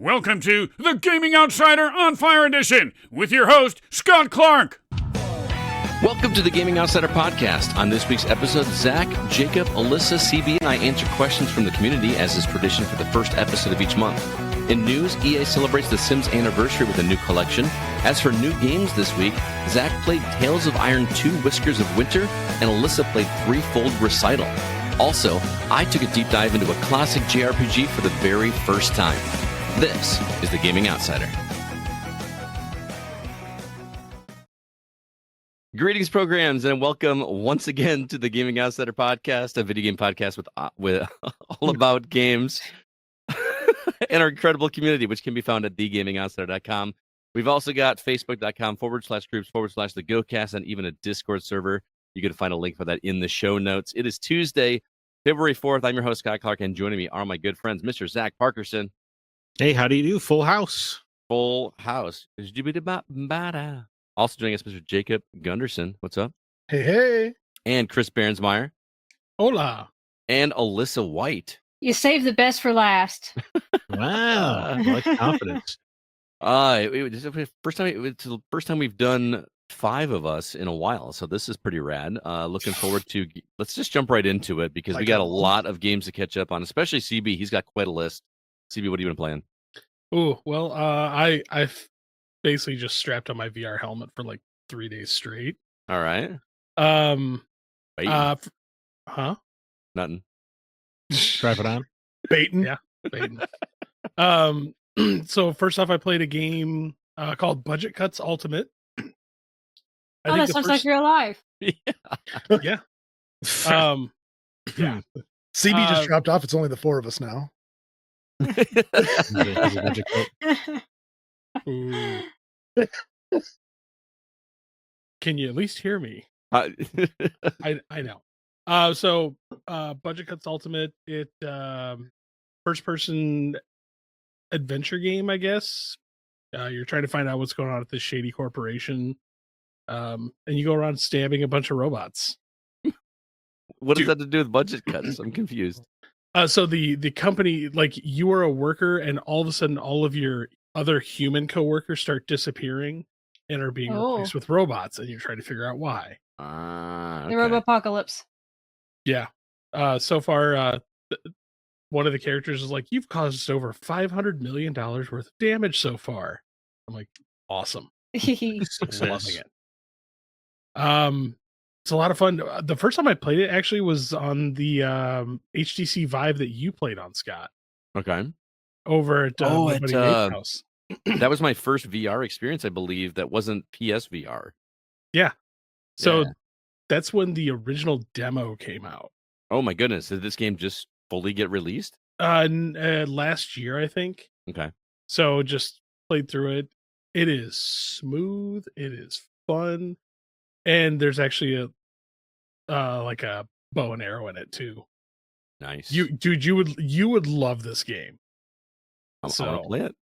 Welcome to the Gaming Outsider On Fire Edition with your host, Scott Clark. Welcome to the Gaming Outsider Podcast. On this week's episode, Zack, Jacob, Alyssa, CB, and I answer questions from the community as is tradition for the first episode of each month. In news, EA celebrates The Sims anniversary with a new collection. As for new games this week, Zack played Tales of Iron 2 Whiskers of Winter, and Alyssa played Threefold Recital. Also, I took a deep dive into a classic JRPG for the very first time. This is the Gaming Outsider. Greetings, programs, and welcome once again to the Gaming Outsider Podcast, a video game podcast with all about games and our incredible community, which can be found at thegamingoutsider.com. We've also got facebook.com/groups/the GoCast and even a Discord server. You can find a link for that in the show notes. It is Tuesday, February 4th. I'm your host, Scott Clark, and joining me are my good friends, Mr. Zack Parkerson. Hey, how do you do? Full house. Full house. Also joining us, Mr. Jacob Gunderson. What's up? Hey, hey. And Chris Behrensmeyer. Hola. And Alyssa White. You saved the best for last. Wow. I like confidence. It's the first time we've done 5 of us in a while, so this is pretty rad. Looking forward to. Let's just jump right into it because we got a lot of games to catch up on, especially CB. He's got quite a list. CB, what have you been playing? Oh, well, I've basically just strapped on my VR helmet for like 3 days straight. All right. Nothing. Strap it on. Baiting. Yeah. Baiting. So first off, I played a game called Budget Cuts Ultimate. That sounds like you're alive. Yeah. Yeah. CB just dropped off. It's only the 4 of us now. Can you at least hear me? I know. So Budget Cuts Ultimate, it first person adventure game, I guess. You're trying to find out what's going on at this shady corporation. And you go around stabbing a bunch of robots. What does that have to do with budget cuts? I'm confused. So the company, like, you are a worker, and all of a sudden, all of your other human coworkers start disappearing and are being replaced with robots, and you're trying to figure out why. Okay. The robopocalypse. Yeah. So far, one of the characters is like, "You've caused over $500 million worth of damage so far." I'm like, awesome. Loving it. It's a lot of fun. The first time I played it actually was on the HTC Vive that you played on, Scott. Okay. Over at my buddy Nate's house. That was my first VR experience, I believe. That wasn't PSVR. Yeah. So that's when the original demo came out. Oh my goodness! Did this game just fully get released? Last year, I think. Okay. So just played through it. It is smooth. It is fun. And there's actually a like a bow and arrow in it too. Nice. You would love this game. I want to play it.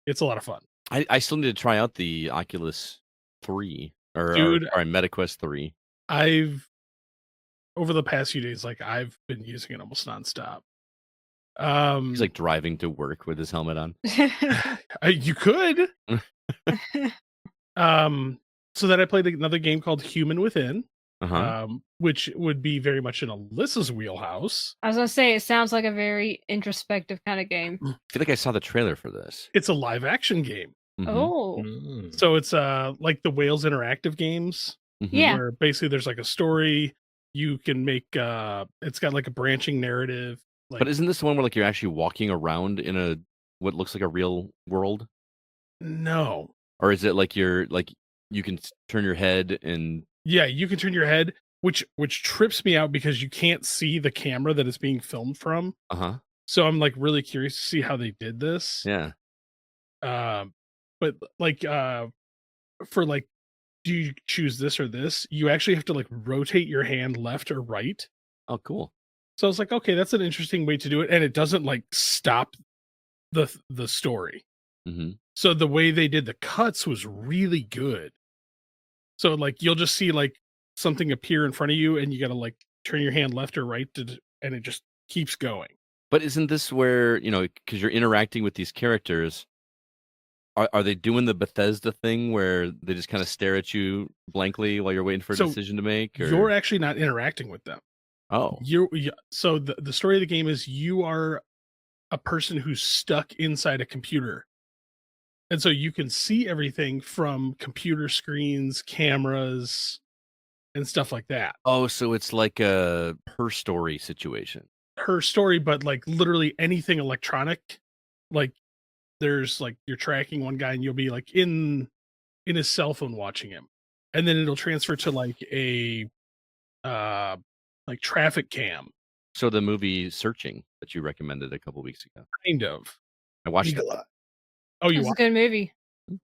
It's a lot of fun. I still need to try out the Oculus 3 or MetaQuest 3. I've over the past few days, like, I've been using it almost nonstop. He's like driving to work with his helmet on. You could. So then I played another game called Human Within, which would be very much in Alyssa's wheelhouse. I was going to say, it sounds like a very introspective kind of game. I feel like I saw the trailer for this. It's a live action game. Mm-hmm. Oh. So it's like the Whales interactive games. Mm-hmm. Yeah. Where basically there's like a story. You can make, it's got like a branching narrative. Like, but isn't this the one where like you're actually walking around in what looks like a real world? No. Or is it like you can turn your head and... Yeah, you can turn your head, which trips me out because you can't see the camera that it's being filmed from. So I'm like really curious to see how they did this. Yeah. But like for like, do you choose this or this? You actually have to like rotate your hand left or right. Oh, cool. So I was like, okay, that's an interesting way to do it, and it doesn't like stop the story. Mm-hmm. So the way they did the cuts was really good. So like you'll just see like something appear in front of you, and you got to like turn your hand left or right and it just keeps going. But isn't this where, because you're interacting with these characters, are they doing the Bethesda thing where they just kind of stare at you blankly while you're waiting for a decision to make? Or... You're actually not interacting with them. Oh. So the story of the game is you are a person who's stuck inside a computer. And so you can see everything from computer screens, cameras, and stuff like that. Oh, so it's like a Her Story situation. Her Story, but like literally anything electronic. Like there's like you're tracking one guy and you'll be like in his cell phone watching him. And then it'll transfer to like a like traffic cam. So the movie Searching that you recommended a couple weeks ago. Kind of. I watched it. Oh, It's a good movie. It's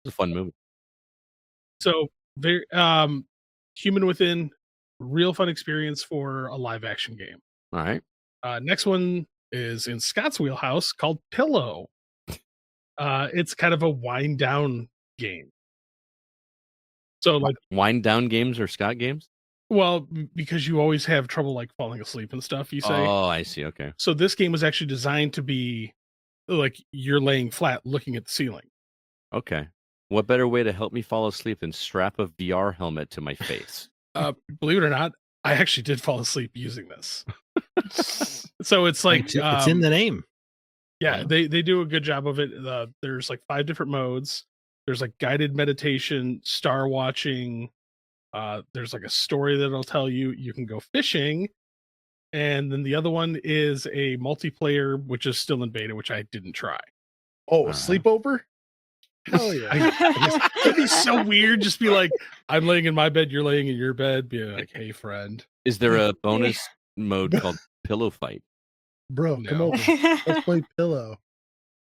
a fun movie. So very Human Within, real fun experience for a live action game. All right. Next one is in Scott's wheelhouse called Pillow. It's kind of a wind down game. So like wind down games or Scott games? Well, because you always have trouble like falling asleep and stuff, you say. Oh, I see. Okay. So this game was actually designed to be like you're laying flat looking at the ceiling. Okay. What better way to help me fall asleep than strap a VR helmet to my face? Believe it or not, I actually did fall asleep using this. So it's like it's in the name. Yeah, Wow. they do a good job of it. There's like 5 different modes. There's like guided meditation, star watching. There's like a story that'll tell you. You can go fishing. And then the other one is a multiplayer, which is still in beta, which I didn't try. Oh, sleepover? Hell yeah. It'd be so weird. Just be like, I'm laying in my bed, you're laying in your bed. Be like, hey, friend. Is there a bonus mode called Pillow Fight? Bro, come No. over. Let's play Pillow.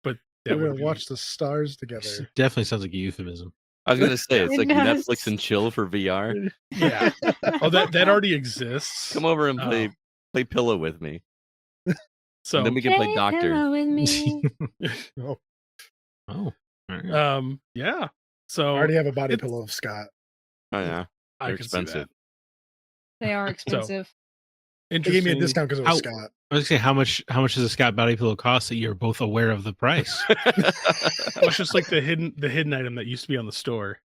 But that We're would gonna be- watch the stars together. Definitely sounds like a euphemism. I was gonna say it's It like does. Netflix and chill for VR. Yeah. Oh, that already exists. Come over and Oh. play Pillow with me. So And then we can play Doctor. Pillow with me. Oh, Oh. All right. yeah. So I already have a body it's- pillow of Scott. Oh yeah, I they're could see expensive. that. They are expensive. They gave me a Interesting. discount because it was How- Scott. I was gonna say how much does a Scott body pillow cost that you're both aware of the price? Well, it's just like the hidden item that used to be on the store.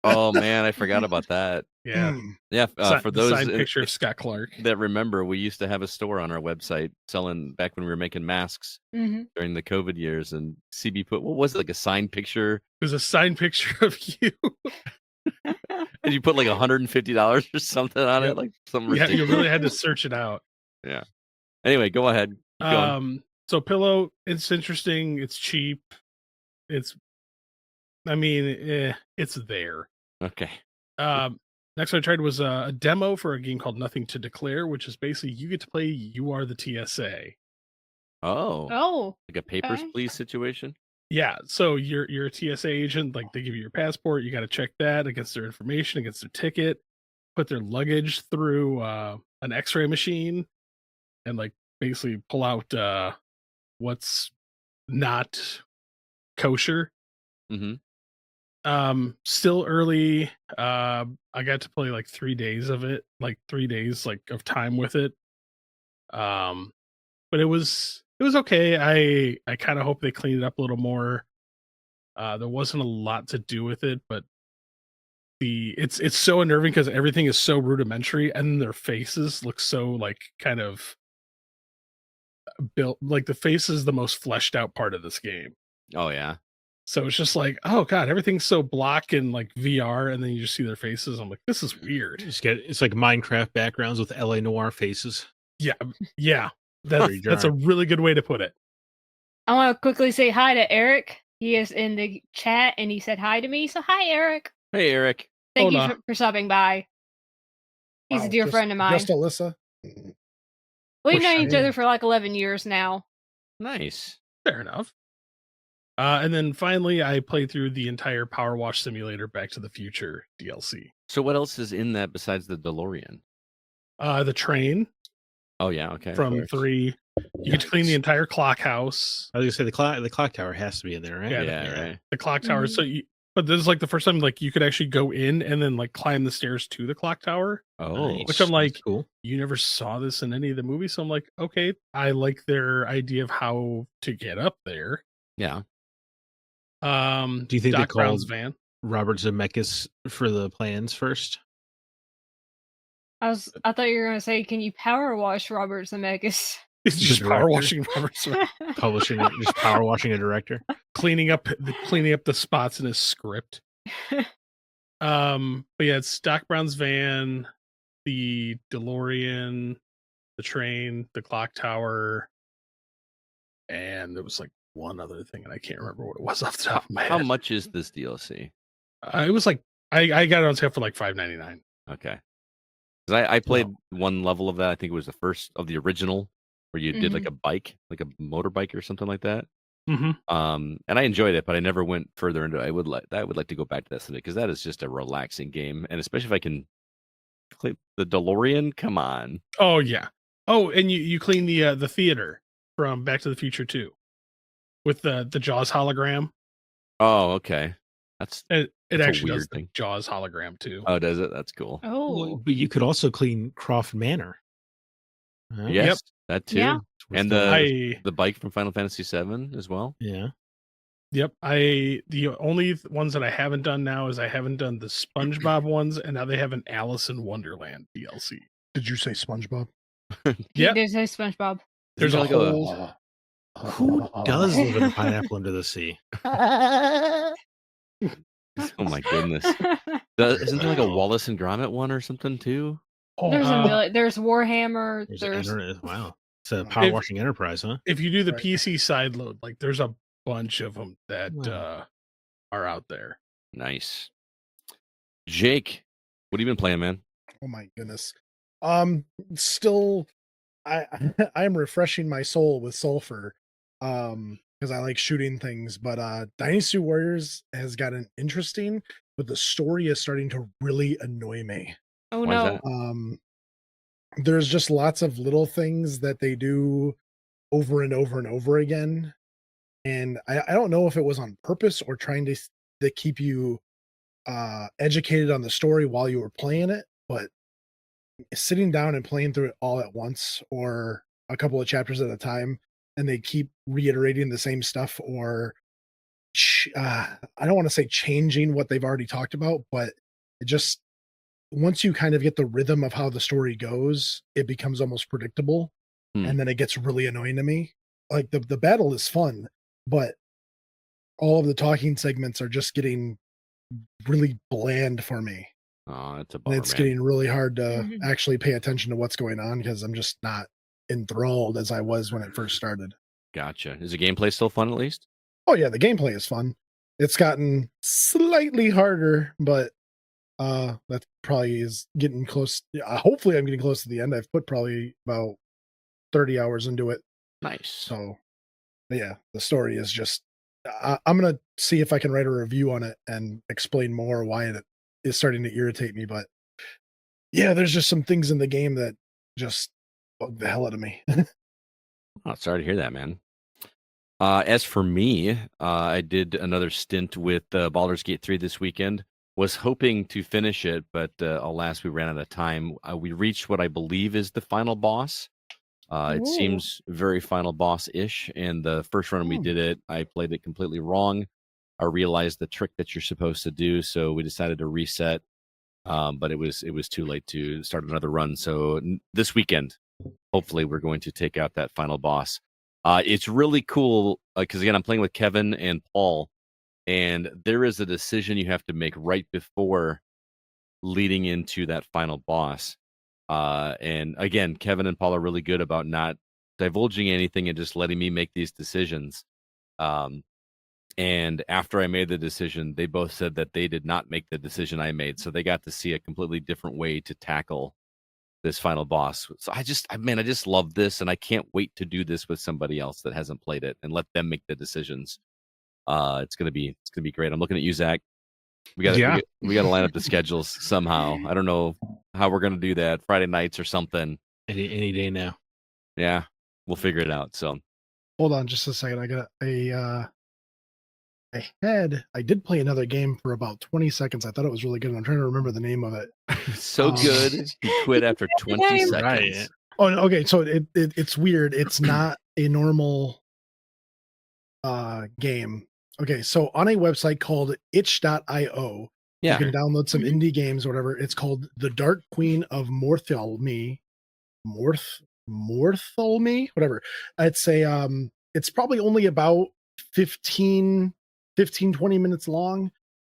Oh man, I forgot about that. Yeah. Mm. Yeah, for The those signed picture of Scott Clark. that remember, we used to have a store on our website selling back when we were making masks Hmm. during the COVID years, and CB put what was it, like a signed picture, There's a signed picture of you. and you put like $150 or something on Yep. it, like something Yeah, you ridiculous. really had to search it out. Anyway, go ahead. Keep going. So Pillow, it's interesting. It's cheap. It's there. Okay. Next one I tried was a demo for a game called Nothing to Declare, which is basically you get to play You Are the TSA. Oh, Oh, like a papers okay. please situation. Yeah, so you're a TSA agent. Like they give you your passport, you got to check that against their information, against their ticket, put their luggage through an X-ray machine, and like basically pull out what's not kosher. Mm-hmm. Still early. I got to play like 3 days of it, like 3 days like of time with it. But it was okay. I kind of hope they cleaned it up a little more. There wasn't a lot to do with it, but it's so unnerving because everything is so rudimentary, and their faces look so like kind of built. Like the face is the most fleshed out part of this game. Oh yeah. So it's just like, oh god, everything's so block and like VR, and then you just see their faces. I'm like, this is weird. It's like Minecraft backgrounds with LA Noir faces. Yeah. Very That's a really good way to put it. I want to quickly say hi to Eric. He is in the chat and he said hi to me. So hi, Eric. Hey Eric. Thank Hola. you for stopping by. He's Wow, a dear just- friend of mine. Just Alyssa. We've Wish known I each had- other for like 11 years now. Nice. Fair enough. And then finally, I played through the entire Power Wash Simulator Back to the Future DLC. So what else is in that besides the DeLorean? The train Oh yeah. Okay. of from course. 3. You get to clean the entire clock house. I was gonna say the clock tower has to be in there, right? Yeah, Yeah. Right. The clock tower. So you, but this is like the first time like you could actually go in and then like climb the stairs to the clock tower. Oh, Which I'm like, That's cool. you never saw this in any of the movies, so I'm like, okay, I like their idea of how to get up there. yeah. Do you think they Doc Brown's called van? Robert Zemeckis for the plans first? I thought you were gonna say, can you power wash Robert Zemeckis? It's The just power director? washing Robert Zemeckis, Publishing, just power washing a director. cleaning up the spots in his script. But yeah, it's Doc Brown's van, the DeLorean, the train, the clock tower, and there was like one other thing, and I can't remember what it was off the top of my head. How much is this DLC? It was like I got it on sale for like $5.99. Okay. Because I played one level of that. I think it was the first of the original where you did like a bike, like a motorbike or something like that. Mm-hmm. And I enjoyed it, but I never went further into it. I would like to go back to that someday because that is just a relaxing game, and especially if I can clean the DeLorean. Come on. Oh yeah. Oh, and you clean the theater from Back to the Future 2 with the Jaws hologram. Oh, okay. It That's a actually weird does the thing. Jaws hologram too. Oh, does it? That's cool. Oh, But you could also clean Croft Manor. Yes, that too. Yeah. And I the bike from Final Fantasy VII as well. Yeah. Yep. The only ones that I haven't done now is I haven't done the SpongeBob ones, and now they have an Alice in Wonderland DLC. Did you say SpongeBob? Yep. There's no SpongeBob. There's a like whole. Who does live in a pineapple under the sea? Oh my goodness! Isn't there like a Wallace and Gromit one or something too? There's a million. There's Warhammer. There's Wow. It's a power washing enterprise, huh? If you do the Right. PC side load, like there's a bunch of them that Wow. are out there. Nice. Jake, what have you been playing, man? Oh my goodness. Still, I am refreshing my soul with sulfur, because I like shooting things. But Dynasty Warriors has gotten interesting, but the story is starting to really annoy me. oh Why is no. that? There's just lots of little things that they do over and over and over again, and I don't know if it was on purpose or trying to keep you educated on the story while you were playing it, but sitting down and playing through it all at once or a couple of chapters at a time, and they keep reiterating the same stuff or I don't want to say changing what they've already talked about, but it just once you kind of get the rhythm of how the story goes, it becomes almost predictable. And then it gets really annoying to me. Like the battle is fun, but all of the talking segments are just getting really bland for me. Oh, it's a And bummer, it's man. getting really hard to Mhm. actually pay attention to what's going on because I'm just not enthralled as I was when it first started. Gotcha. Is the gameplay still fun at least? Oh yeah, the gameplay is fun. It's gotten slightly harder, but that probably is getting close. Hopefully I'm getting close to the end. I've put probably about 30 hours into it. Nice. So yeah, the story is just I'm gonna see if I can write a review on it and explain more why it is starting to irritate me. But yeah, there's just some things in the game that just bug the hell out of me. Oh, sorry to hear that, man. As for me, I did another stint with Baldur's Gate 3 this weekend. Was hoping to finish it, but alas, we ran out of time. We reached what I believe is the final boss. It Ooh. seems very final boss-ish, and the first run we did it, I played it completely wrong. I realized the trick that you're supposed to do, so we decided to reset. But it was too late to start another run. So this weekend, hopefully, we're going to take out that final boss. It's really cool because again, I'm playing with Kevin and Paul, and there is a decision you have to make right before leading into that final boss. And again, Kevin and Paul are really good about not divulging anything and just letting me make these decisions. And after I made the decision, they both said that they did not make the decision I made. So they got to see a completely different way to tackle this final boss. So I just love this, and I can't wait to do this with somebody else that hasn't played it and let them make the decisions. It's gonna be great. I'm looking at you, Zach. We got to line up the schedules somehow. I don't know how we're gonna do that. Friday nights or something. Any day now. Yeah, we'll figure it out. So Hold on just a second. I got a I did play another game for about 20 seconds. I thought it was really good. And I'm trying to remember the name of it. So good, he quit after 20 seconds. Right. Oh, okay. So it's weird. It's not a normal game. Okay, so on a website called itch.io, you can download some indie games or whatever. It's called The Dark Queen of Morthalme. Morthalme? Whatever. It's a it's probably only about 15 20 minutes long,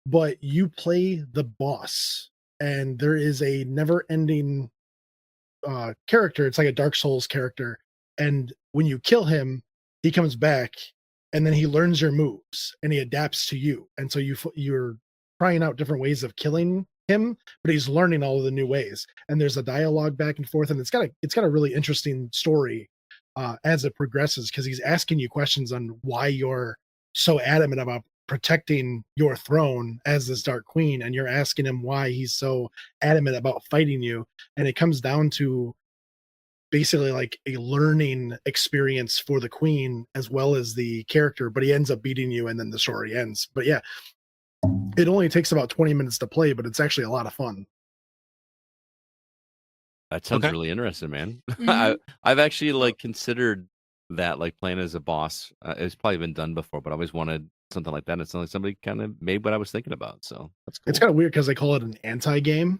but you play the boss and there is a never-ending character. It's like a Dark Souls character, and when you kill him, he comes back, and then he learns your moves and he adapts to you. And so you're trying out different ways of killing him, but he's learning all of the new ways. And there's a dialogue back and forth, and it's got a really interesting story as it progresses, because he's asking you questions on why you're so adamant about protecting your throne as this Dark Queen, and you're asking him why he's so adamant about fighting you. And it comes down to basically like a learning experience for the queen as well as the character, but he ends up beating you and then the story ends. But yeah, it only takes about 20 minutes to play, but it's actually a lot of fun. That sounds really interesting, man. I've actually like considered that, like playing as a boss. It's probably been done before, but I always wanted something like that. It's like somebody kind of made what I was thinking about. So that's cool. It's kind of weird because they call it an anti-game.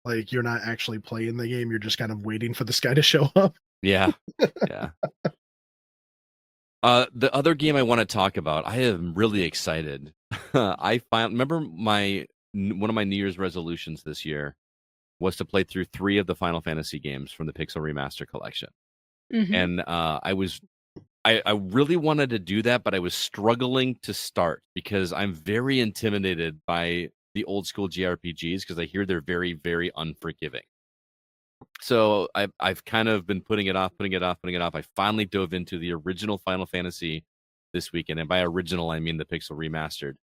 Like you're not actually playing the game; you're just kind of waiting for this guy to show up. Yeah, yeah. The other game I want to talk about, I am really excited. Remember one of my New Year's resolutions this year was to play through 3 of the Final Fantasy games from the Pixel Remaster collection, and I really wanted to do that, but I was struggling to start because I'm very intimidated by the old school JRPGs because I hear they're very, very unforgiving. So I've kind of been putting it off. I finally dove into the original Final Fantasy this weekend, and by original I mean the Pixel Remastered.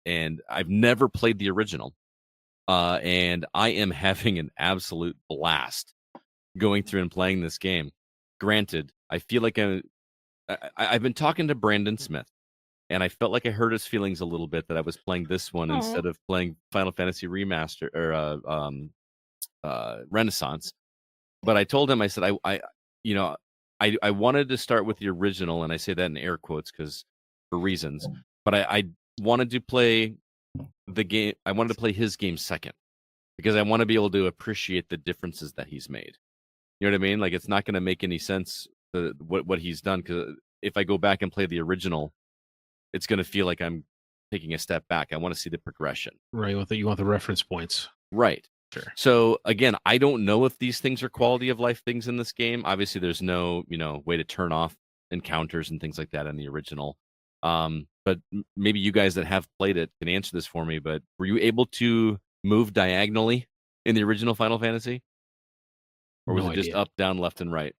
And I've never played the original, and I am having an absolute blast going through and playing this game. Granted, I feel like I've been talking to Brandon Smith, and I felt like I hurt his feelings a little bit that I was playing this one instead of playing Final Fantasy Remaster or Renaissance. But I told him, I said, I wanted to start with the original, and I say that in air quotes because for reasons. But I wanted to play the game. I wanted to play his game second because I want to be able to appreciate the differences that he's made. You know what I mean? Like, it's not going to make any sense what he's done, because if I go back and play the original, it's going to feel like I'm taking a step back. I want to see the progression. Right. You want the reference points. Right. Sure. So again, I don't know if these things are quality of life things in this game. Obviously, there's no way to turn off encounters and things like that in the original. But maybe you guys that have played it can answer this for me. But were you able to move diagonally in the original Final Fantasy, or was it just up, down, left, and right?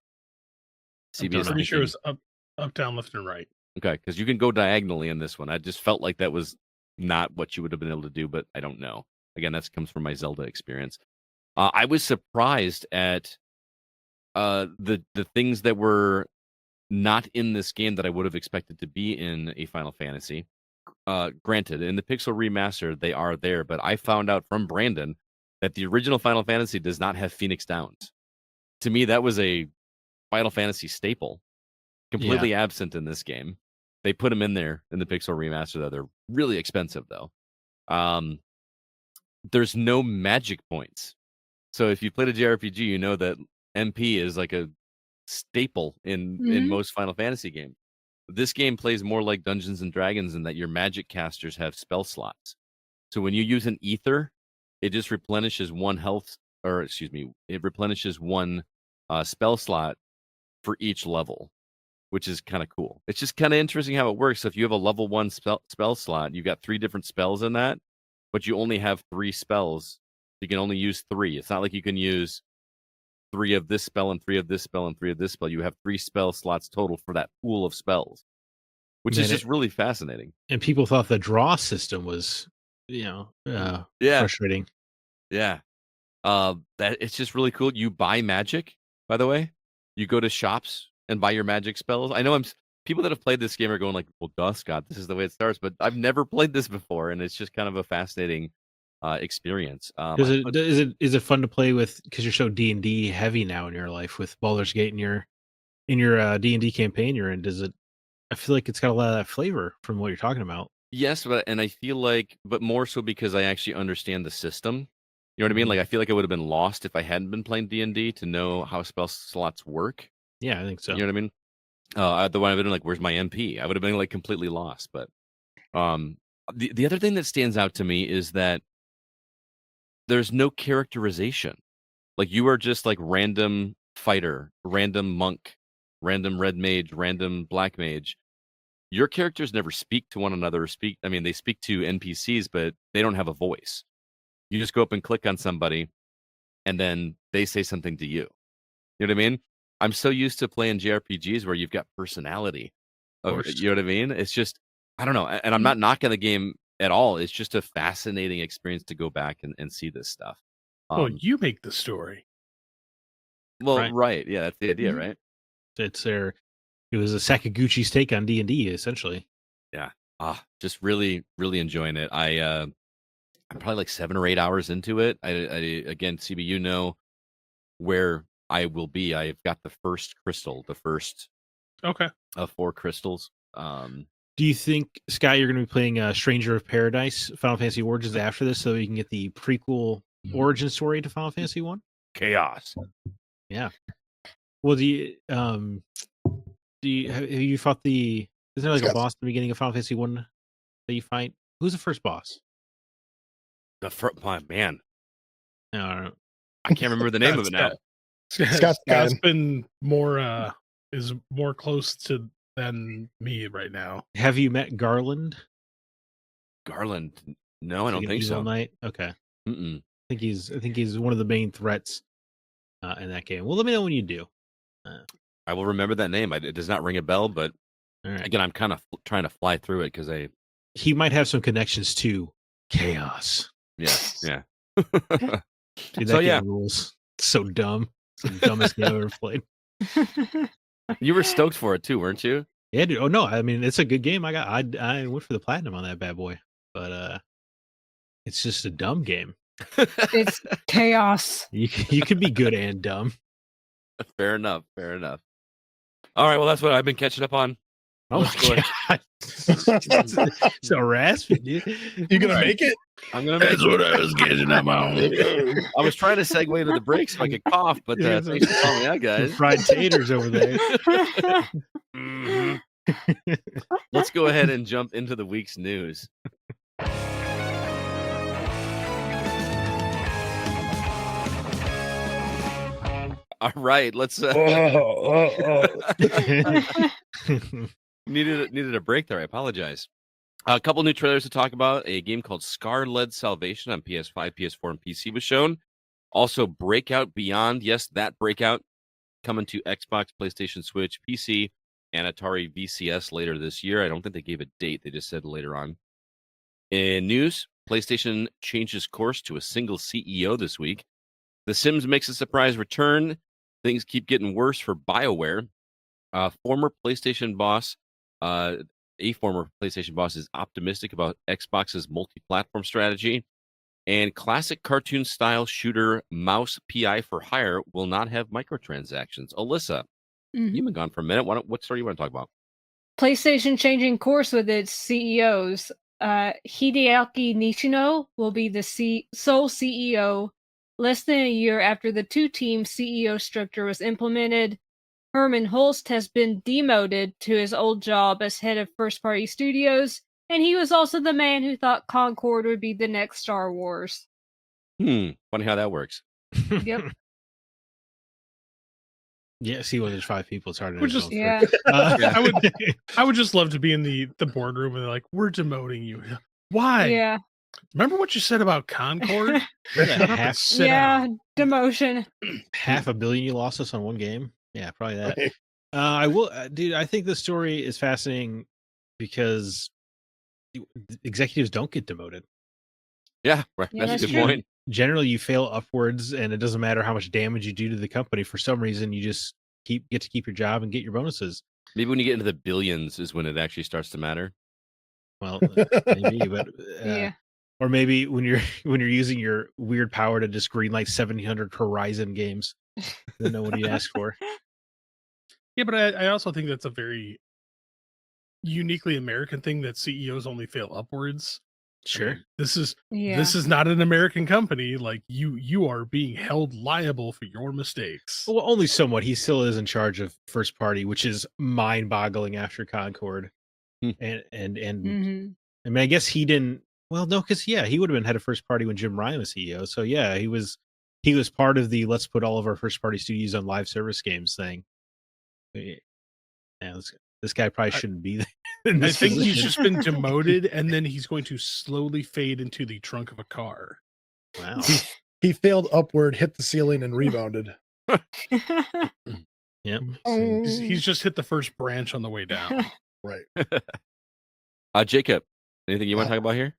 I'm pretty sure it was up, down, left, and right. Okay, because you can go diagonally in this one. I just felt like that was not what you would have been able to do, but I don't know. Again, that comes from my Zelda experience. I was surprised at the things that were not in this game that I would have expected to be in a Final Fantasy. Granted, in the Pixel Remaster, they are there, but I found out from Brandon that the original Final Fantasy does not have Phoenix Downs. To me, that was a Final Fantasy staple, completely absent in this game. They put them in there in the Pixel Remaster, though. They're really expensive, though. There's no magic points. So if you played a JRPG, you know that MP is like a staple in most Final Fantasy games. This game plays more like Dungeons and Dragons in that your magic casters have spell slots. So when you use an ether, it just replenishes one it replenishes one spell slot for each level, which is kind of cool. It's just kind of interesting how it works. So if you have a level 1 spell slot, you've got 3 different spells in that, but you only have 3 spells. You can only use 3. It's not like you can use 3 of this spell and 3 of this spell and 3 of this spell. You have 3 spell slots total for that pool of spells, which is just really fascinating. And people thought the draw system was, frustrating. Yeah. That it's just really cool. You buy magic, by the way. You go to shops and buy your magic spells. I know people that have played this game are going like, well, duh, Scott, this is the way it starts. But I've never played this before, and it's just kind of a fascinating experience. Is it fun to play with because you're so D&D heavy now in your life with Baldur's Gate in your D&D campaign you're in? I feel like it's got a lot of that flavor from what you're talking about. Yes, and I feel like, but more so because I actually understand the system. You know what I mean? Like, I feel like I would have been lost if I hadn't been playing D&D to know how spell slots work. Yeah, I think so. You know what I mean? The one I've been like, where's my MP? I would have been like completely lost. But the other thing that stands out to me is that there's no characterization. Like, you are just like random fighter, random monk, random red mage, random black mage. Your characters never speak to one another. They speak to NPCs, but they don't have a voice. You just go up and click on somebody, and then they say something to you. You know what I mean? I'm so used to playing JRPGs where you've got personality. You know what I mean? It's just, I don't know. And I'm not knocking the game at all. It's just a fascinating experience to go back and see this stuff. Well, you make the story. Well, right. Yeah, that's the idea, right? It was a Sakaguchi's take on D&D, essentially. Yeah. Just really, really enjoying it. I'm probably like 7 or 8 hours into it. Again, CB, you know where I will be. I've got the first crystal, the first of 4 crystals. Do you think, Scott, you're going to be playing Stranger of Paradise, Final Fantasy Origins after this, so you can get the prequel origin story to Final Fantasy 1? Chaos. Yeah. Well, have you fought isn't there like a boss at the beginning of Final Fantasy 1 that you fight? Who's the first boss? Man. I don't know. I can't remember the name of it now. Scott's been is more close to than me right now. Have you met Garland? Garland? No, I don't think so. Knight? Okay. Mm-mm. I think he's one of the main threats in that game. Well, let me know when you do. I will remember that name. It does not ring a bell, but again, I'm kind of trying to fly through it because he might have some connections to Chaos. Yeah. Dude, that game rules. It's so dumb. It's the dumbest game I've ever played. You were stoked for it too, weren't you? Yeah, dude. Oh no, I mean it's a good game. I went for the platinum on that bad boy, but it's just a dumb game. It's chaos. You can be good and dumb. Fair enough. All right, well, that's what I've been catching up on. Oh my god, so raspy, dude. You gonna make it? I'm gonna make it. That's what I was catching up on. I was trying to segue into the break so I could cough, but thanks for calling me out, guys. Fried taters over there. Mm-hmm. Let's go ahead and jump into the week's news. All right, let's. Needed a break there. I apologize. A couple new trailers to talk about. A game called Scar-Led Salvation on PS5, PS4, and PC was shown. Also, Breakout Beyond. Yes, that Breakout coming to Xbox, PlayStation, Switch, PC, and Atari VCS later this year. I don't think they gave a date. They just said later on. In news, PlayStation changes course to a single CEO this week. The Sims makes a surprise return. Things keep getting worse for BioWare. A former PlayStation boss is optimistic about Xbox's multi-platform strategy. And classic cartoon-style shooter Mouse PI for Hire will not have microtransactions. Alyssa, you've been gone for a minute. What story you want to talk about? PlayStation changing course with its CEOs. Hideaki Nishino will be the sole CEO less than a year after the two-team CEO structure was implemented. Herman Hulst has been demoted to his old job as head of first-party studios, and he was also the man who thought Concord would be the next Star Wars. Funny how that works. Yep. Yeah, see, when there's 5 people, it's hard to I would just love to be in the boardroom and they're like, we're demoting you. Why? Yeah. Remember what you said about Concord? Demotion. $500 million you lost us on one game. Yeah, probably that. I will, dude. I think the story is fascinating because executives don't get demoted. Yeah, right. That's a good point. Generally, you fail upwards, and it doesn't matter how much damage you do to the company. For some reason, you just get to keep your job and get your bonuses. Maybe when you get into the billions is when it actually starts to matter. Well, maybe, but Yeah. or maybe when you're using your weird power to just greenlight 700 Horizon games, then know what you ask for. Yeah, but I also think that's a very uniquely American thing that CEOs only fail upwards. Sure. I mean, this is Yeah. not an American company. Like you are being held liable for your mistakes. Well, only somewhat. He still is in charge of first party, which is mind-boggling after Concord. Hmm. And Mhm. I mean, I guess he didn't. Well, no, because he would have been head of first party when Jim Ryan was CEO. So yeah, he was part of the let's put all of our first party studios on live service games thing. Yeah, this guy probably shouldn't be there. I think he's just been demoted, and then he's going to slowly fade into the trunk of a car. Wow. He failed upward, hit the ceiling, and rebounded. Yep. He's just hit the first branch on the way down. Right. Jacob, anything you want to talk about here?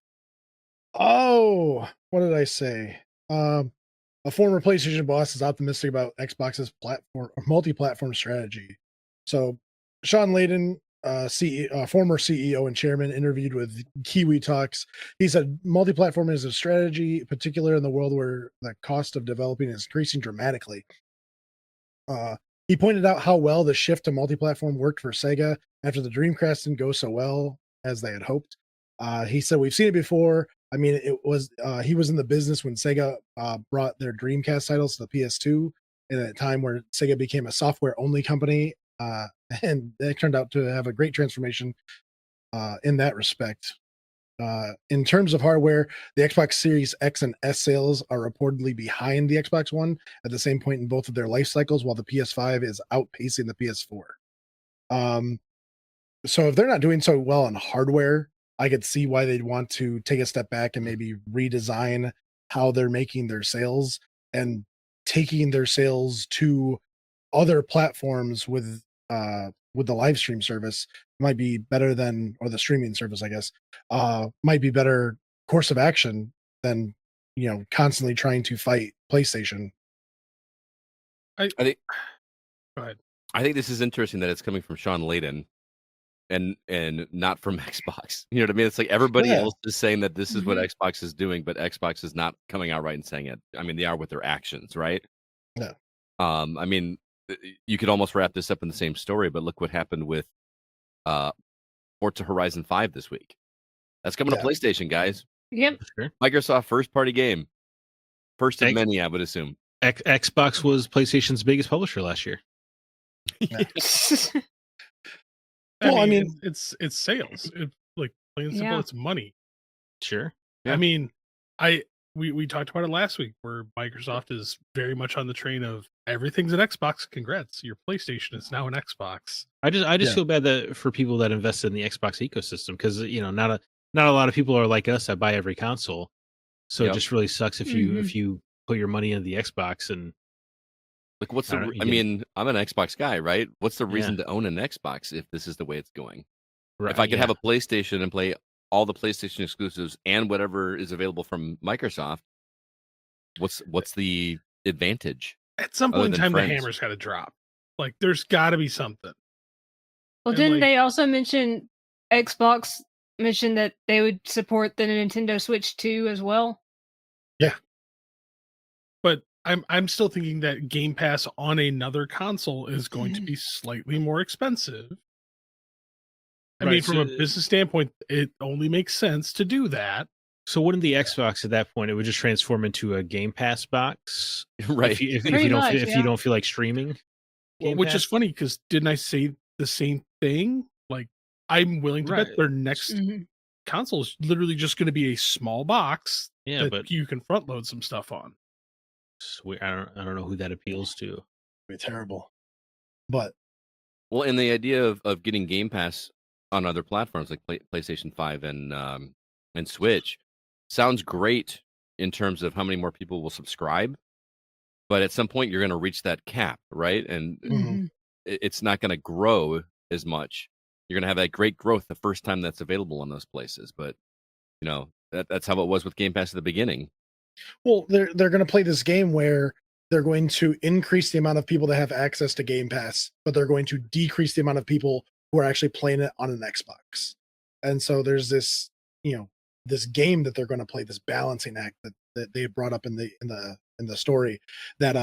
Oh, what did I say? A former PlayStation boss is optimistic about Xbox's multi-platform strategy. So, Sean Layden, former CEO and chairman, interviewed with Kiwi Talks. He said multi-platform is a strategy, particularly in the world where the cost of developing is increasing dramatically. He pointed out how well the shift to multi-platform worked for Sega after the Dreamcast didn't go so well as they had hoped. He said, "We've seen it before. I mean, it was he was in the business when Sega brought their Dreamcast titles to the PS2 in a time where Sega became a software-only company, and they turned out to have a great transformation in that respect. In terms of hardware, the Xbox Series X and S sales are reportedly behind the Xbox One at the same point in both of their life cycles, while the PS5 is outpacing the PS4. So if they're not doing so well on hardware, I could see why they'd want to take a step back and maybe redesign how they're making their sales and taking their sales to other platforms with the live stream service might be better than, or the streaming service, I guess, might be better course of action than, constantly trying to fight PlayStation. I think. Go ahead. I think this is interesting that it's coming from Sean Layden and not from Xbox. You know what I mean? It's like everybody else is saying that this is what Xbox is doing, but Xbox is not coming out right and saying it. I mean, they are with their actions, right? Yeah. I mean, you could almost wrap this up in the same story, but look what happened with Forza Horizon 5 this week. That's coming to PlayStation, guys. Yep. Sure. Microsoft first party game. First of many, I would assume. Xbox was PlayStation's biggest publisher last year. I mean, it's sales. It's like plain and simple. It's money. Sure. Yeah. I mean, we talked about it last week where Microsoft is very much on the train of everything's an Xbox. Congrats, your PlayStation is now an Xbox. I just feel bad that for people that invest in the Xbox ecosystem, because not a lot of people are like us that buy every console. So it just really sucks if you put your money into the Xbox and like what's the I mean, I'm an Xbox guy, right? What's the reason to own an Xbox if this is the way it's going? Right, if I could have a PlayStation and play all the PlayStation exclusives and whatever is available from Microsoft, what's the advantage? At some point in time, the hammer's got to drop. Like, there's got to be something. Well, didn't they also mention Xbox mentioned that they would support the Nintendo Switch 2 as well? Yeah. But I'm still thinking that Game Pass on another console is going to be slightly more expensive. I mean, from a business standpoint, it only makes sense to do that. So wouldn't the Xbox at that point, it would just transform into a Game Pass box? Right. If you don't feel like streaming? Which is funny because didn't I say the same thing? Like, I'm willing to bet their next console is literally just going to be a small box that you can front load some stuff on. I don't know who that appeals to. It'd be terrible. But and the idea of getting Game Pass on other platforms like PlayStation 5 and Switch sounds great in terms of how many more people will subscribe. But at some point, you're going to reach that cap, right? And it's not going to grow as much. You're going to have that great growth the first time that's available on those places. But, that's how it was with Game Pass at the beginning. Well, they're going to play this game where they're going to increase the amount of people that have access to Game Pass, but they're going to decrease the amount of people who are actually playing it on an Xbox. And so there's this, this game that they're going to play, this balancing act that they brought up in the story, that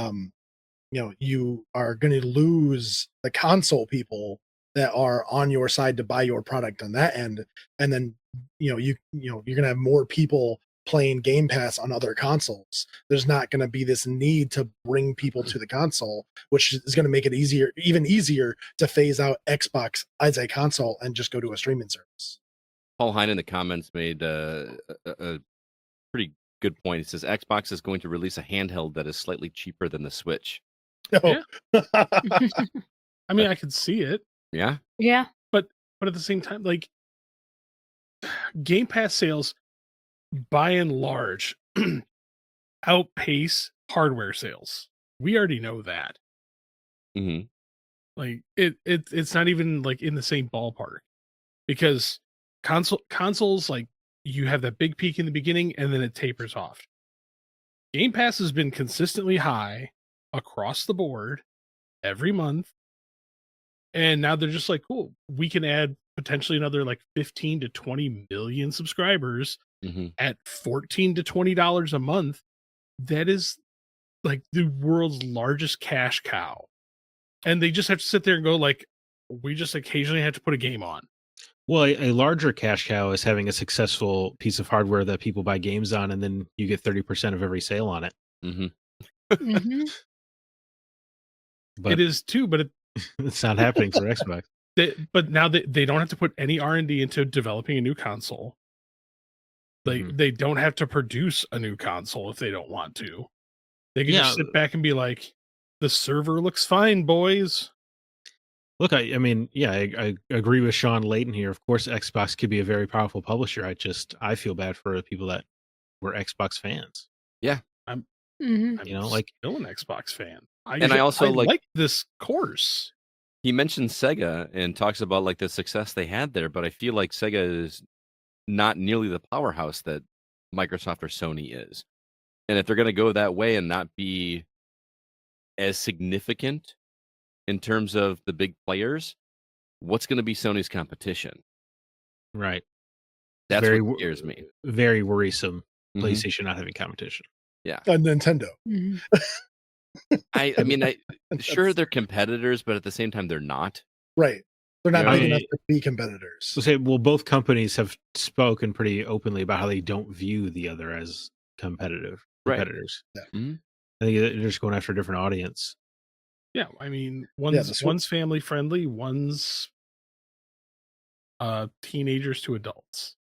you are going to lose the console people that are on your side to buy your product on that end, and then you're going to have more people playing Game Pass on other consoles. There's not going to be this need to bring people to the console, which is going to make it even easier to phase out Xbox as a console and just go to a streaming service. Paul Hine in the comments made a pretty good point. He says Xbox is going to release a handheld that is slightly cheaper than the Switch. Oh. Yeah. I mean, I could see it. Yeah. Yeah. But at the same time, like, Game Pass sales, by and large, outpace hardware sales. We already know that. Mm-hmm. Like, it's not even like in the same ballpark, because consoles, like, you have that big peak in the beginning and then it tapers off. Game Pass has been consistently high across the board every month. And now they're just like, cool, we can add potentially another like 15 to 20 million subscribers at $14 to $20 a month. That is like the world's largest cash cow. And they just have to sit there and go like, we just occasionally have to put a game on. Well, a larger cash cow is having a successful piece of hardware that people buy games on, and then you get 30% of every sale on it. Mm-hmm. But it is too, but it's not happening for Xbox. But now they don't have to put any R&D into developing a new console. They don't have to produce a new console if they don't want to. They can just sit back and be like, the server looks fine, boys. Look, I mean, yeah, I agree with Sean Layton here. Of course, Xbox could be a very powerful publisher. I feel bad for the people that were Xbox fans. Yeah. I'm like, still an Xbox fan. I like this course. He mentioned Sega and talks about like the success they had there, but I feel like Sega is not nearly the powerhouse that Microsoft or Sony is. And if they're going to go that way and not be as significant in terms of the big players, what's going to be Sony's competition? Right. That's what scares me. Very worrisome. PlayStation not having competition. Yeah. And Nintendo. I mean, sure they're competitors, but at the same time they're not. Right. They're not big enough to be competitors. Both companies have spoken pretty openly about how they don't view the other as competitors. Yeah. I think they're just going after a different audience. Yeah, I mean, one's family friendly, one's teenagers to adults.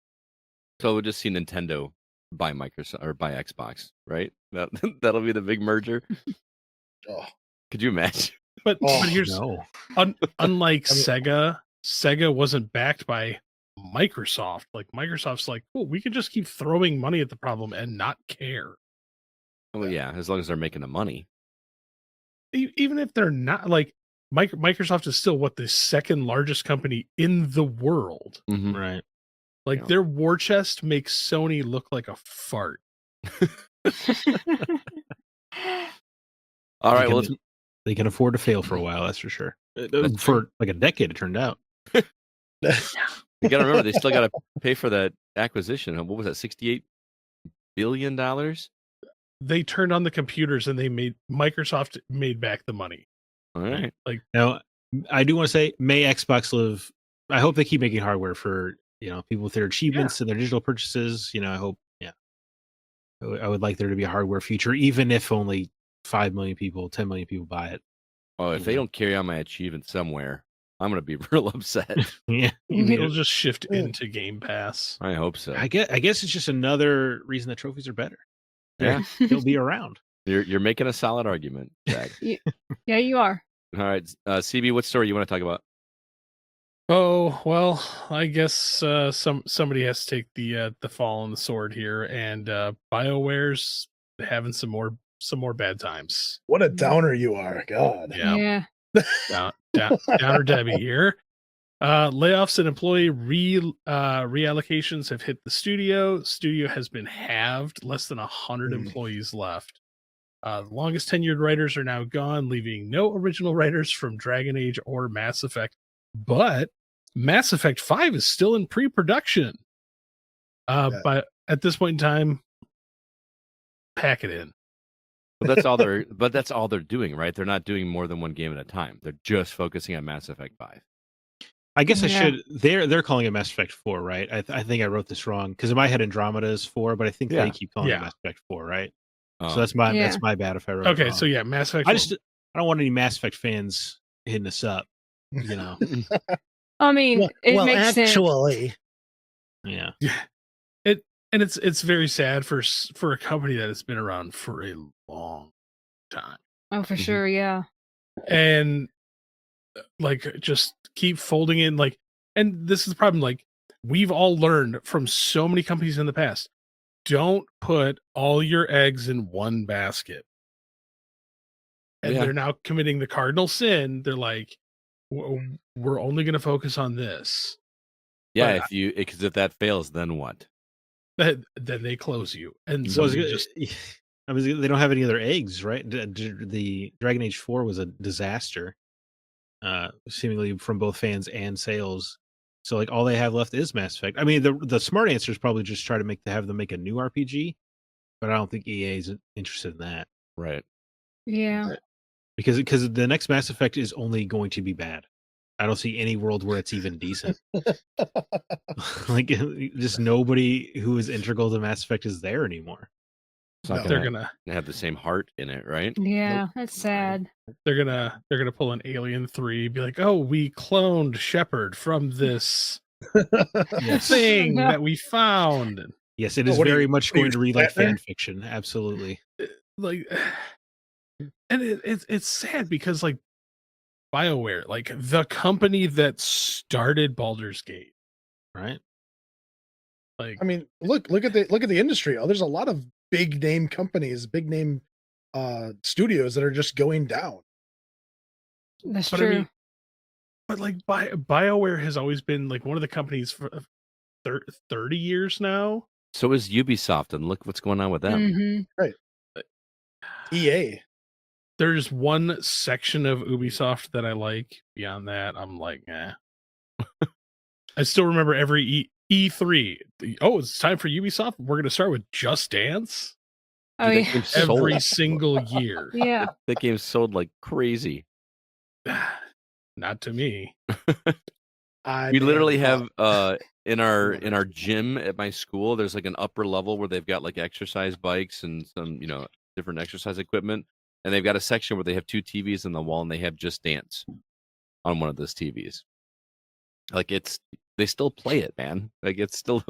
So we'll just see Nintendo buy Microsoft or buy Xbox, right? That'll be the big merger. Could you imagine? But here's unlike Sega wasn't backed by Microsoft. Like, Microsoft's like, well, we can just keep throwing money at the problem and not care. Well, yeah, as long as they're making the money. Even if they're not, like, Microsoft is still the second largest company in the world. Right. Like, their war chest makes Sony look like a fart. All right, they can afford to fail for a while, that's for sure. For like a decade, it turned out. You got to remember, they still got to pay for that acquisition. What was that, $68 billion? They turned on the computers and Microsoft made back the money. All right. Like, now, I do want to say, may Xbox live. I hope they keep making hardware for people with their achievements and their digital purchases. I hope. Yeah, I would like there to be a hardware future, even if only 5 million people, 10 million people buy it. Oh, if they don't carry on my achievement somewhere, I'm going to be real upset. Yeah, it'll just shift into Game Pass. I hope so. I guess it's just another reason that trophies are better. Yeah, they'll be around. You're making a solid argument, Zack. Yeah, you are. All right, CB, what story you want to talk about? Oh, well, I guess somebody has to take the fall on the sword here, and BioWare's having some more bad times. What a downer you are, God. Yeah. Downer Debbie here. Layoffs and employee reallocations have hit the studio. Studio has been halved, less than 100 employees left. The longest tenured writers are now gone, leaving no original writers from Dragon Age or Mass Effect. But Mass Effect 5 is still in pre-production. But at this point in time, pack it in. But that's all they're doing, right? They're not doing more than one game at a time. They're just focusing on Mass Effect 5. I guess I should. They're calling it Mass Effect 4, right? I think I wrote this wrong because in my head Andromeda is 4, but I think they keep calling it Mass Effect 4, right? So that's my bad if I wrote it wrong. So yeah, Mass Effect 4. I don't want any Mass Effect fans hitting us up, you know. I mean, it makes actually, sense. Yeah. It's very sad for a company that has been around for a long time. Oh, for sure, yeah. And like just keep folding in and this is the problem, like we've all learned from so many companies in the past, don't put all your eggs in one basket. And they're now committing the cardinal sin. They're like, we're only going to focus on this. Yeah, because if that fails, then what? Then they close you. And so they don't have any other eggs, right? The Dragon Age 4 was a disaster, seemingly from both fans and sales. So like all they have left is Mass Effect. I mean, the smart answer is probably just try to have them make a new RPG, but I don't think EA is interested in that. Right. Yeah. Because the next Mass Effect is only going to be bad. I don't see any world where it's even decent. Like just nobody who is integral to Mass Effect is there anymore. They're gonna have the same heart in it, right? Yeah, that's sad. They're gonna pull an Alien 3, be like, oh, we cloned Shepard from this thing that we found. Yes, it is very much going to read like fan fiction. Absolutely. Like, and it's sad because like BioWare, like the company that started Baldur's Gate, right? Like, I mean, look at the industry. There's a lot of big name companies, big name studios that are just going down. That's true. I mean, but like BioWare has always been like one of the companies for 30 years now. So is Ubisoft, and look what's going on with them. Mm-hmm. Right. EA. There's one section of Ubisoft that I like. Beyond that, I'm like, eh. I still remember every E3. It's time for Ubisoft. We're going to start with Just Dance. Oh, Dude, yeah. Every single year. Yeah. That game sold like crazy. Not to me. We literally have in our gym at my school, there's like an upper level where they've got like exercise bikes and some, different exercise equipment. And they've got a section where they have 2 TVs on the wall and they have Just Dance on one of those TVs. Like they still play it, man. Like it's still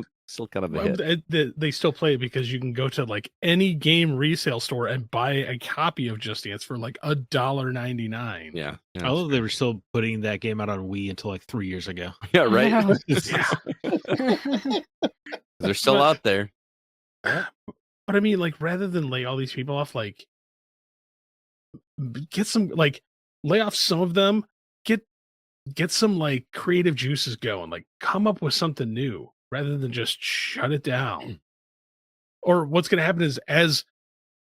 kind of a hit. They still play it because you can go to like any game resale store and buy a copy of Just Dance for like $1.99. Yeah. I love they were still putting that game out on Wii until like 3 years ago. Yeah, right. Yeah. They're still out there. But I mean, like, rather than lay all these people off, like, get some, like, lay off some of them, get some like creative juices going, like come up with something new rather than just shut it down. Or what's going to happen is as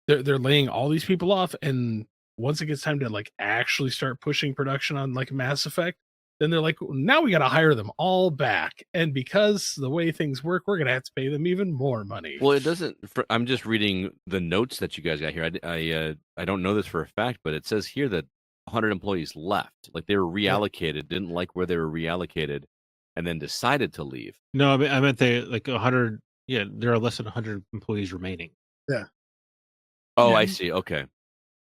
they're laying all these people off, and once it gets time to like actually start pushing production on like Mass Effect, then they're like, now we got to hire them all back, and because the way things work, we're going to have to pay them even more money. Well, it doesn't. I'm just reading the notes that you guys got here. I don't know this for a fact, but it says here that 100 employees left. Like they were reallocated, didn't like where they were reallocated, and then decided to leave. No, I meant they like 100. Yeah, there are less than 100 employees remaining. Yeah. Oh, I see. Okay.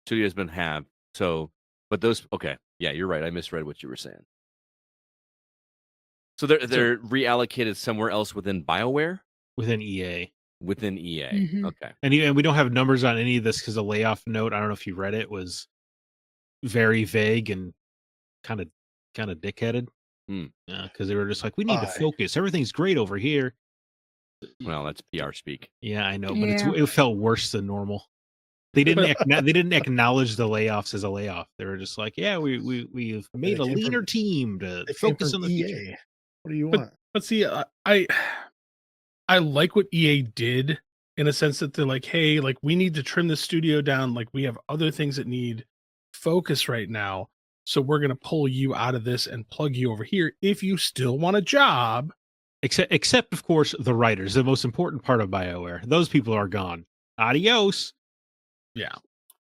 Studio's been halved. So, but those. Okay. Yeah, you're right. I misread what you were saying. So they're reallocated somewhere else within BioWare? Within EA. Within EA. Mm-hmm. Okay. And we don't have numbers on any of this because the layoff note, I don't know if you read it, was very vague and kind of dickheaded. Because they were just like, we need to focus. Everything's great over here. Well, that's PR speak. Yeah, I know, but it felt worse than normal. They didn't acknowledge the layoffs as a layoff. They were just like, yeah, we've made a leaner team to focus on the EA. future. What do you want? But see, I like what EA did in a sense that they're like, hey, like we need to trim the studio down. Like we have other things that need focus right now. So we're going to pull you out of this and plug you over here if you still want a job. Except of course, the writers, the most important part of BioWare. Those people are gone. Adios. Yeah.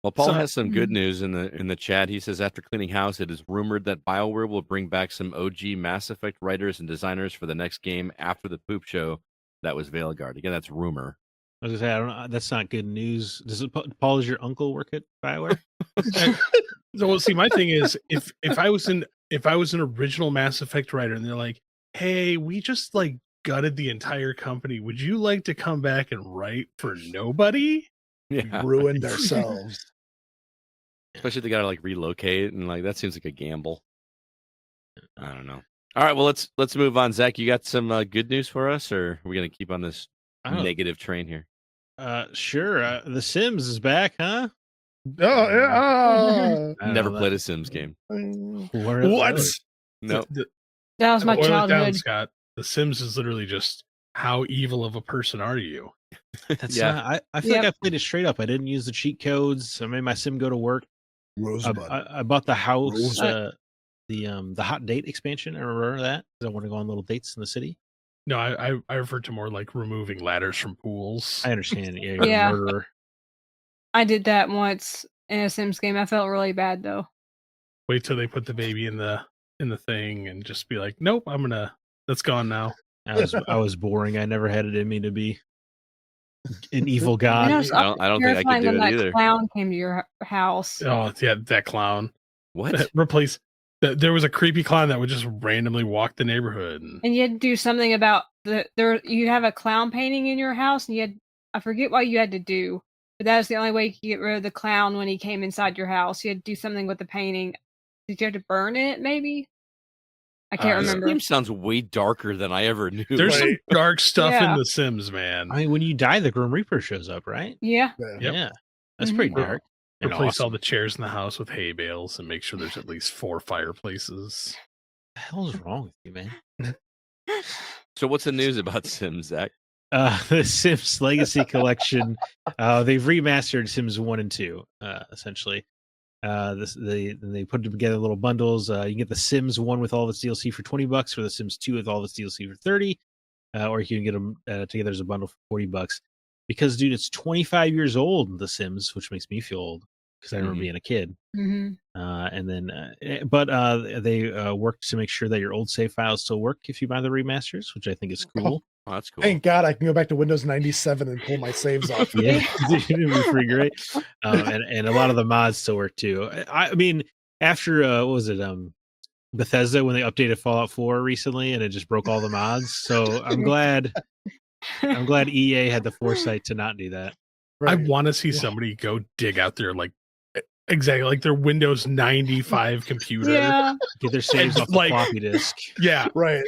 Well, Paul has some good news in the chat. He says, after cleaning house, it is rumored that BioWare will bring back some OG Mass Effect writers and designers for the next game after the poop show that was Veilguard. Again, that's rumor. I was gonna say, I don't know. That's not good news. Paul, does your uncle work at BioWare? So, see, my thing is, if I was an original Mass Effect writer, and they're like, "Hey, we just like gutted the entire company. Would you like to come back and write for nobody?" Yeah, ruined ourselves. Especially if they gotta like relocate, and like that seems like a gamble. I don't know. All right, well let's move on. Zach, you got some good news for us, or are we gonna keep on this negative train here? Sure. The Sims is back, huh? Oh yeah. Never played a Sims game. What? No. That was my Boil it down, childhood. Scott. The Sims is literally just how evil of a person are you? That's not, I feel like I played it straight up. I didn't use the cheat codes. I made my sim go to work. I bought the house, the hot date expansion. I remember that because I want to go on little dates in the city. No, I refer to more like removing ladders from pools. I understand. Yeah, you're Yeah. a murderer. I did that once in a Sims game. I felt really bad though. Wait till they put the baby in the thing and just be like, nope, that's gone now. I was boring. I never had it in me to be an evil god. I don't think I could do it either. Clown came to your house. Oh yeah, that clown. What? Replace there was a creepy clown that would just randomly walk the neighborhood. And you had to do something about you have a clown painting in your house, and I forget what you had to do, but that was the only way you could get rid of the clown when he came inside your house. You had to do something with the painting. Did you have to burn it, maybe? I can't remember. This game sounds way darker than I ever knew. There's some dark stuff in The Sims, man. I mean, when you die, the Grim Reaper shows up, right? Yeah. Yeah. That's pretty dark. Replace all the chairs in the house with hay bales and make sure there's at least 4 fireplaces. What the hell is wrong with you, man? So what's the news about Sims, Zach? The Sims Legacy Collection. They've remastered Sims 1 and 2, essentially. They put together little bundles. You can get the Sims 1 with all of its DLC for $20, or the Sims 2 with all of its DLC for $30, or you can get them together as a bundle for $40. Because, dude, it's 25 years old, The Sims, which makes me feel old because I remember being a kid. And then, but they worked to make sure that your old save files still work if you buy the remasters, which I think is cool. Oh, that's cool. Thank God I can go back to Windows 97 and pull my saves off. Yeah, it'd be pretty great. And a lot of the mods still work too. I mean, after what was it? Bethesda, when they updated Fallout 4 recently, and it just broke all the mods. So I'm glad EA had the foresight to not do that. Right. I want to see somebody go dig out their exactly like their Windows 95 computer. Yeah. Get their saves off the floppy disk. Yeah, right.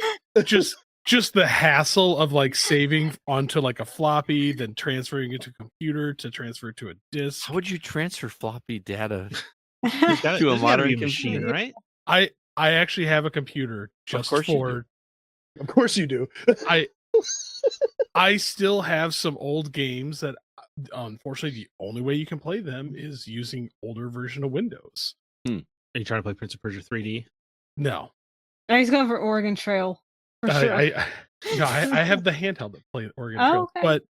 Just the hassle of saving onto a floppy, then transferring it to a computer to transfer it to a disk. How would you transfer floppy data to a modern machine, right? I actually have a computer just for. Of course you do. I still have some old games that, unfortunately, the only way you can play them is using older version of Windows. Are you trying to play Prince of Persia 3D? No. He's going for Oregon Trail. For sure. I have the handheld that play Oregon Trail, okay. but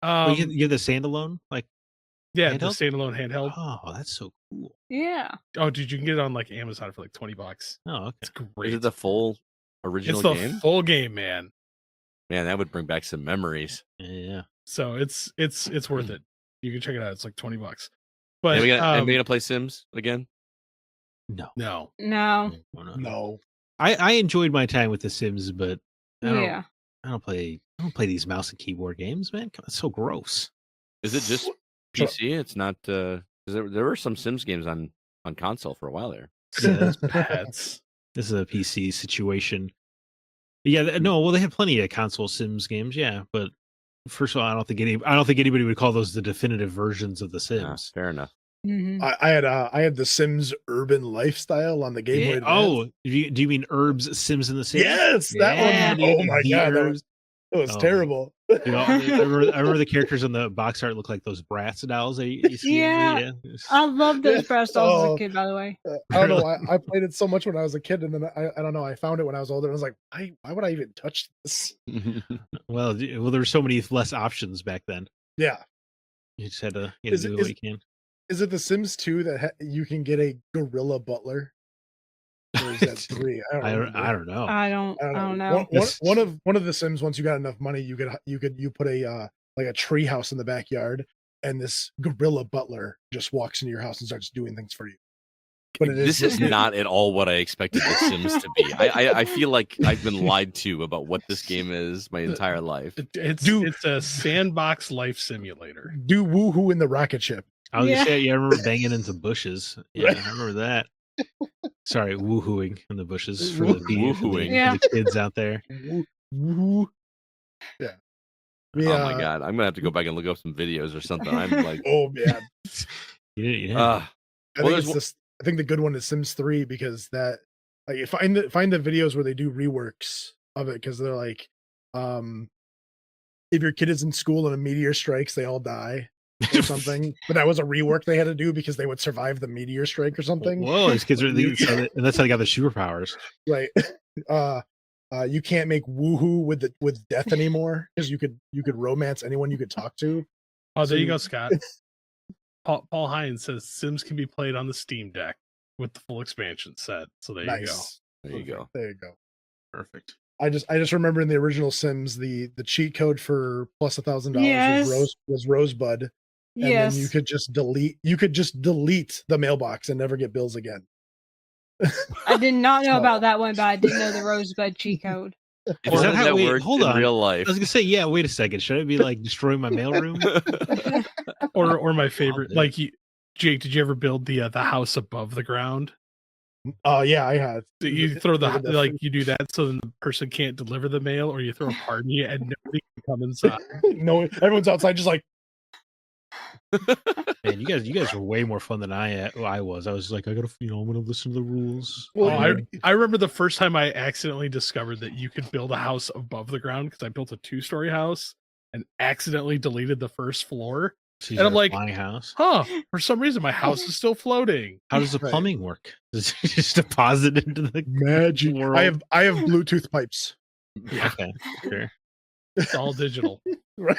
you have the standalone handheld? The standalone handheld. Oh, that's so cool. Yeah. Oh, dude, you can get it on Amazon for $20. Oh, okay. It's great. Is it the full original game? It's the full game, man. Man, that would bring back some memories. Yeah. So it's worth it. You can check it out. It's $20. But are we gonna play Sims again? No. I enjoyed my time with The Sims, but I Yeah. don't play these mouse and keyboard games, man. It's so gross. Is it just PC? It's not. There were some Sims games on console for a while there. Yeah, Pets. this is a PC situation. Yeah, no. Well, they had plenty of console Sims games. Yeah, but first of all, I don't think anybody would call those the definitive versions of The Sims. Fair enough. Mm-hmm. I had the Sims Urban Lifestyle on the Game Boy Advance. Oh, do you mean Herb's Sims in the City? Yes, that one. Oh my God, It was Oh, terrible. I remember the characters in the box art look like those Bratz dolls that you see. Yeah. I love those brass dolls as a kid, by the way. I don't know why I played it so much when I was a kid, and then I don't know. I found it when I was older. And I was like, why would I even touch this? Well, there were so many less options back then. Yeah. You just had to do what you can. Is it The Sims 2 that you can get a gorilla butler? Or is that 3? I don't know. I don't know. One of the Sims, once you got enough money, you put a like a tree house in the backyard, and this gorilla butler just walks into your house and starts doing things for you. But this is not at all what I expected The Sims to be. I feel like I've been lied to about what this game is my entire life. It's a sandbox life simulator. Do woohoo in the rocket ship. I was gonna say, I remember banging into bushes. Yeah, I remember that. Sorry, woohooing in the bushes for the kids out there. Woo. Yeah. Oh my god, I'm gonna have to go back and look up some videos or something. I'm like, oh man. I think the good one is Sims 3 because that like find the videos where they do reworks of it because they're like, if your kid is in school and a meteor strikes, they all die. Or something, but that was a rework they had to do because they would survive the meteor strike or something. Whoa, these kids are, and that's how they got the superpowers, right? You can't make woohoo with death anymore because you could romance anyone you could talk to. Oh, there you go, Scott. Paul Hines says Sims can be played on the Steam Deck with the full expansion set. So there you go. There you go. There you go. Perfect. I just remember in the original Sims the cheat code for plus $1,000 was Rosebud. And then you could just delete the mailbox and never get bills again. I did not know about that one, but I did know the Rosebud cheat code. Is that how it works in real life? I was gonna say, yeah. Wait a second. Should I be like destroying my mailroom? or my favorite, like Jake? Did you ever build the house above the ground? Oh yeah, I had. You throw you do that so then the person can't deliver the mail, or you throw a party and nobody can come inside. No, everyone's outside just like. Man, you guys were way more fun than I was. I was like, I'm gonna listen to the rules. Well, I remember the first time I accidentally discovered that you could build a house above the ground because I built a 2-story house and accidentally deleted the first floor. Jeez, and I'm like, flying house. For some reason my house is still floating. How does the plumbing work? Does it just deposit into the magic world? I have Bluetooth pipes. Yeah, okay, sure. It's all digital. Right.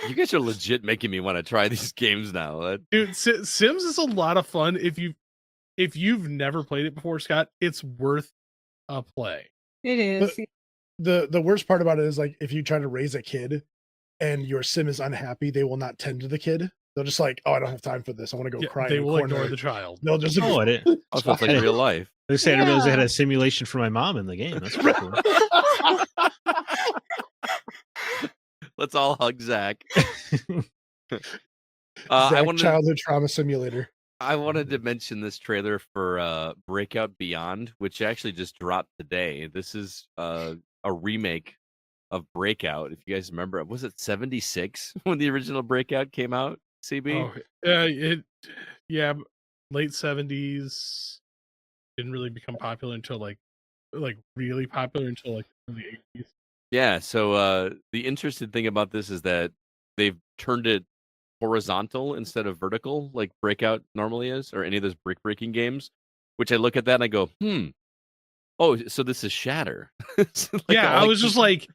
You guys are legit making me want to try these games now. Dude, Sims is a lot of fun. If you've never played it before, Scott, it's worth a play. It is. The worst part about it is like if you try to raise a kid and your Sim is unhappy, they will not tend to the kid. They'll just like, oh, I don't have time for this. I want to go cry. They will corner. ignore the child. They'll just Also, it's like real life. They say I didn't realize they had a simulation for my mom in the game. That's pretty cool. Let's all hug Zack. Childhood trauma simulator. I wanted to mention this trailer for Breakout Beyond, which actually just dropped today. This is a remake of Breakout. If you guys remember, was it 76 when the original Breakout came out? CB? Oh, late 70s. Didn't really become popular until like really popular until like the early 80s. Yeah, so the interesting thing about this is that they've turned it horizontal instead of vertical, like Breakout normally is, or any of those brick-breaking games, which I look at that and I go, oh, so this is Shatter. I was just like,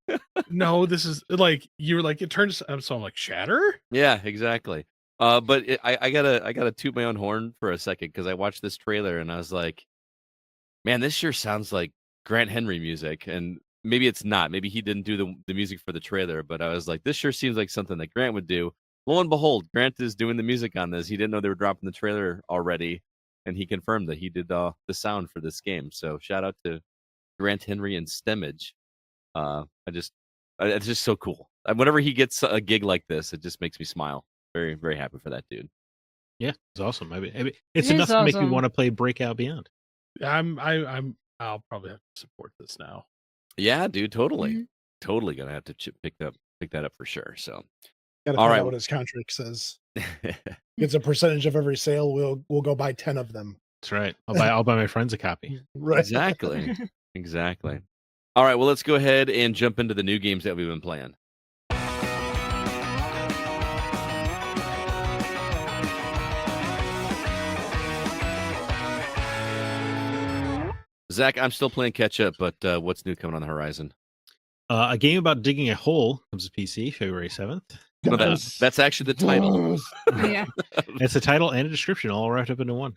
no, this is, like, you were like, it turns, so I'm like, Shatter? Yeah, exactly. But I gotta toot my own horn for a second, because I watched this trailer and I was like, man, this sure sounds like Grant Henry music, and maybe it's not. Maybe he didn't do the music for the trailer, but I was like, this sure seems like something that Grant would do. Lo and behold, Grant is doing the music on this. He didn't know they were dropping the trailer already, and he confirmed that he did the sound for this game. So shout out to Grant Henry and Stemmage. It's just so cool. Whenever he gets a gig like this, it just makes me smile. Very, very happy for that dude. Yeah, it's awesome. I mean, it's enough to make me want to play Breakout Beyond. I'll probably have to support this now. Yeah, dude, totally. Totally gonna have to pick that up for sure. So gotta find out what his contract says. It's a percentage of every sale. We'll go buy 10 of them. That's right. I'll buy my friends a copy. Right. Exactly. All right, well, let's go ahead and jump into the new games that we've been playing. Zach, I'm still playing catch up, but what's new coming on the horizon? A game about digging a hole comes to PC February 7th. No, that's actually the title. Yeah. It's a title and a description all wrapped up into one.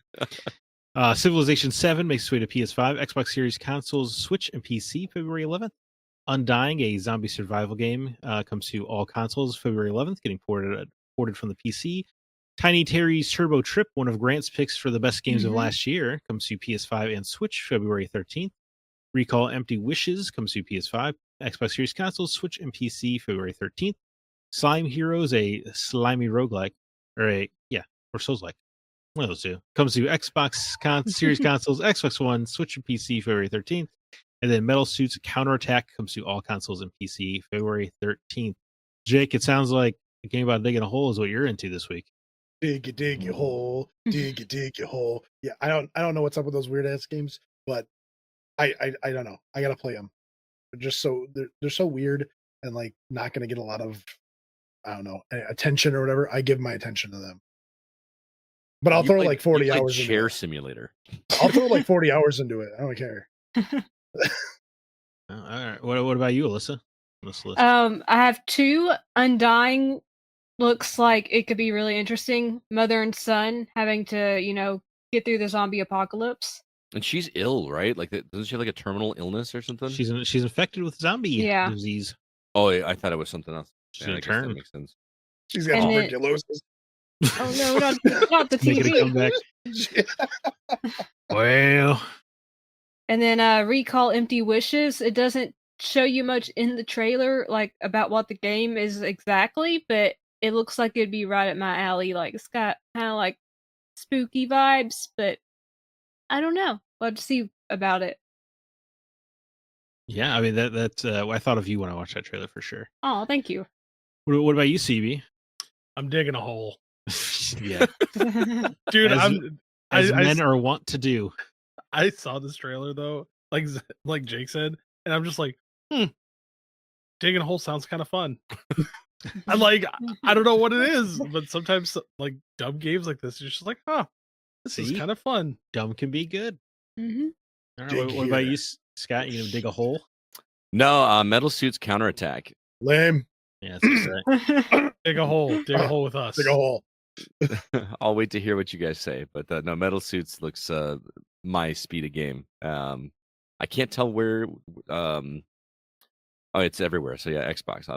Civilization 7 makes its way to PS5, Xbox Series consoles, Switch, and PC February 11th. Undying, a zombie survival game, comes to all consoles February 11th, getting ported from the PC. Tiny Terry's Turbo Trip, one of Grant's picks for the best games of last year, comes to PS5 and Switch February 13th. Recall Empty Wishes comes to PS5, Xbox Series consoles, Switch, and PC February 13th. Slime Heroes, a slimy roguelike, or Souls-like, one of those two, comes to Xbox Series consoles, Xbox One, Switch, and PC February 13th. And then Metal Suits Counterattack comes to all consoles and PC February 13th. Jake, it sounds like a game about digging a hole is what you're into this week. Dig your hole, dig your hole. Yeah, I don't know what's up with those weird ass games, but I don't know. I gotta play them. They're so weird and like not gonna get a lot of, I don't know, attention or whatever. I give my attention to them. But I'll throw like 40 hours into Chair it. Simulator. I'll throw like 40 hours into it. I don't care. All right. What about you, Alyssa? I have 2. Undying looks like it could be really interesting. Mother and son having to, get through the zombie apocalypse. And she's ill, right? Like, doesn't she have like a terminal illness or something? She's infected with zombie disease. Oh, yeah, I thought it was something else. She's in turn. That makes sense. She's got tuberculosis. Oh no, not the Making a TV. comeback. Well. And then Recall Empty Wishes. It doesn't show you much in the trailer, like about what the game is exactly, but it looks like it'd be right at my alley. Like it's got kind of like spooky vibes, but I don't know. We'll have to see about it. Yeah, I mean that's I thought of you when I watched that trailer for sure. Oh, thank you. What about you, CB? I'm digging a hole. Yeah, dude. As men are wont to do. I saw this trailer though, like Jake said, and I'm just like, digging a hole sounds kind of fun. I don't know what it is, but sometimes like dumb games like this, you're just like, this is kind of fun. Dumb can be good. Mm-hmm. All right, what about you, Scott? You gonna dig a hole? No, Metal Suits Counterattack. Lame. Yeah, that's right. Dig a hole with us. Dig a hole. I'll wait to hear what you guys say, but no, Metal Suits looks my speed of game. I can't tell where. Oh, it's everywhere. So yeah, Xbox.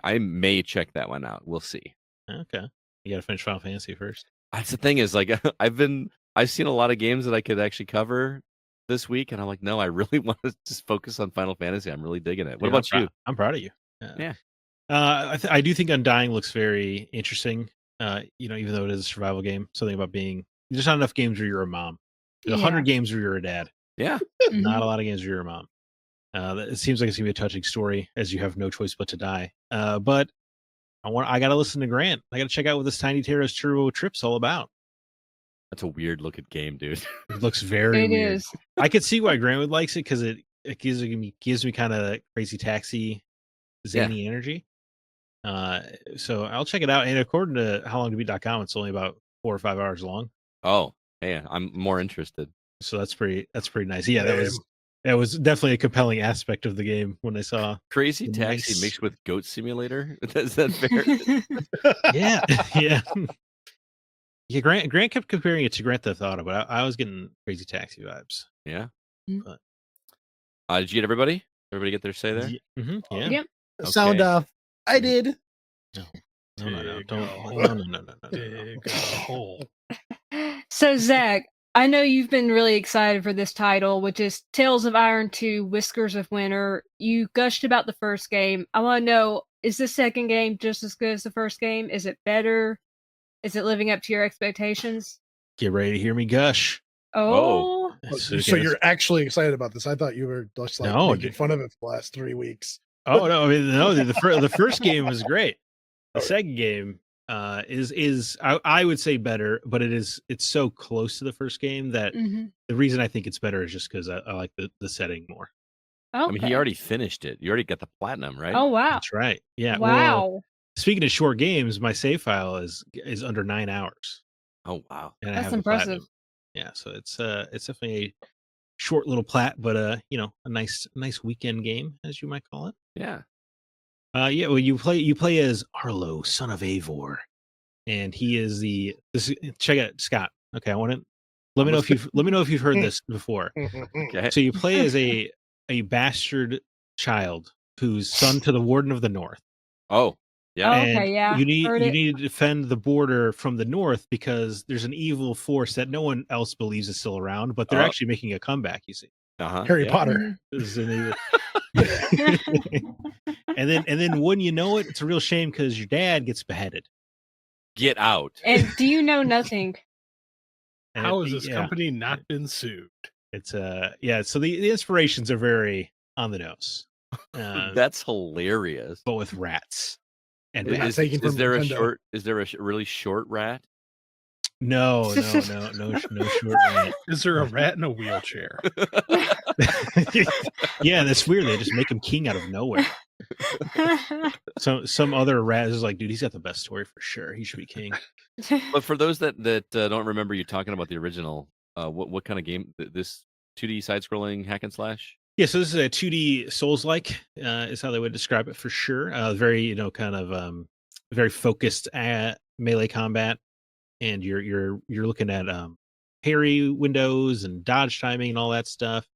I may check that one out. We'll see. Okay, you gotta finish Final Fantasy first. That's the thing is like I've seen a lot of games that I could actually cover this week, and I'm like, no, I really want to just focus on Final Fantasy. I'm really digging it. What about you? I'm proud of you. Yeah. I do think Undying looks very interesting. Even though it is a survival game, something about being there's not enough games where you're a mom. There's 100 games where you're a dad. Yeah. Not a lot of games where you're a mom. It seems like it's gonna be a touching story as you have no choice but to die. But I gotta listen to Grant. I gotta check out what this Tiny Terrace Turbo Trip's all about. That's a weird looking game, dude. It looks very weird. Is. I could see why Grant would likes it because it gives me kind of Crazy Taxi zany energy. So I'll check it out. And according to howlongtobeat.com, it's only about 4 or 5 hours long. Oh, hey, I'm more interested. So that's pretty nice. Yeah, that was definitely a compelling aspect of the game when I saw Crazy Taxi mixed with Goat Simulator. Is that fair? Yeah. Yeah, Grant kept comparing it to Grand Theft Auto, but I was getting Crazy Taxi vibes. Yeah. But, did you get everybody? Everybody get their say there? Yeah. Yep. Okay. Sound off. I did. No. Don't. No. Dig a hole. So Zach, I know you've been really excited for this title, which is Tales of Iron 2: Whiskers of Winter. You gushed about the first game. I want to know, is this second game just as good as the first game? Is it better? Is it living up to your expectations? Get ready to hear me gush. Oh. So you're actually excited about this? I thought you were just like making fun of it for the last 3 weeks. Oh no! I mean, no. The first game was great. The second game is I would say better, but it's so close to the first game that the reason I think it's better is just because I like the setting more. Okay. I mean, he already finished it. You already got the platinum, right? Oh wow! That's right. Yeah. Wow. Well, speaking of short games, my save file is under 9 hours, Oh, wow. and I That's have the impressive. platinum. Yeah, so it's definitely a short little plat, but a nice weekend game, as you might call it. Yeah. Yeah. Well, you play as Arlo, son of Eivor, and he is check it, Scott. Okay, I want to let me know if you've heard this before. Okay. So you play as a bastard child who's son to the Warden of the North. Oh, yeah. Oh, And okay, yeah. you Heard it. need to defend the border from the north because there's an evil force that no one else believes is still around, but they're Oh. actually making a comeback, you see. Uh-huh. Harry yeah. Potter. This is an evil- and then when you know it, it's a real shame because your dad gets beheaded. Get out. And do you know nothing? And How has this company not been sued? It's yeah. So the inspirations are very on the nose. That's hilarious. But with rats. And We're not Is taking from there a Nintendo. really short rat? no short rat. Is there a rat in a wheelchair? Yeah, that's weird. They just make him king out of nowhere. So some other rat is like, dude, he's got the best story for sure. He should be king. But for those that don't remember you talking about the original, what kind of game? This 2D side-scrolling hack and slash? Yeah, so this is a 2D Souls-like, is how they would describe it for sure. Very, kind of very focused at melee combat, and you're looking at parry windows and dodge timing and all that stuff.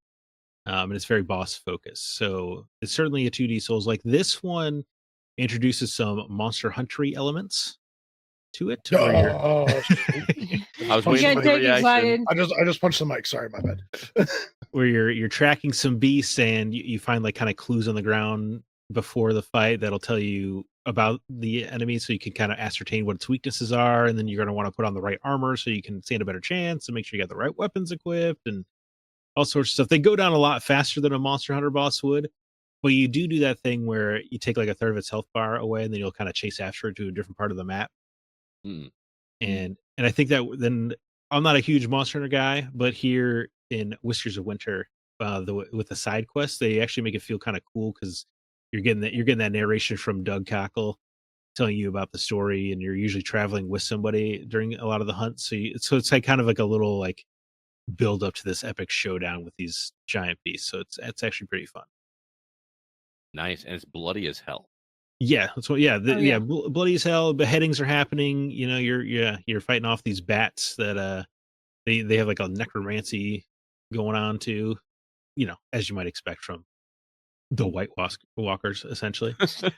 And it's very boss focused. So it's certainly a 2D Souls-like. This one introduces some Monster Huntery elements to it. where you're- I was You waiting got for the Jake excited. reaction. I just punched the mic. Sorry, my bad. where you're tracking some beasts and you find like kind of clues on the ground before the fight that'll tell you about the enemy, so you can kind of ascertain what its weaknesses are, and then you're going to want to put on the right armor so you can stand a better chance and make sure you got the right weapons equipped and all sorts of stuff. They go down a lot faster than a Monster Hunter boss would, but you do that thing where you take like a third of its health bar away, and then you'll kind of chase after it to a different part of the map. And I think that then I'm not a huge Monster Hunter guy, but here in Whiskers of Winter, with the side quests, they actually make it feel kind of cool because you're getting that narration from Doug Cockle telling you about the story, and you're usually traveling with somebody during a lot of the hunts. So it's like kind of like a little like build up to this epic showdown with these giant beasts. So it's actually pretty fun. Nice, and it's bloody as hell. Yeah, that's what. Yeah, yeah. Bloody as hell. Beheadings are happening. You're fighting off these bats that they have like a necromancy going on too. As you might expect from the White Walkers, essentially.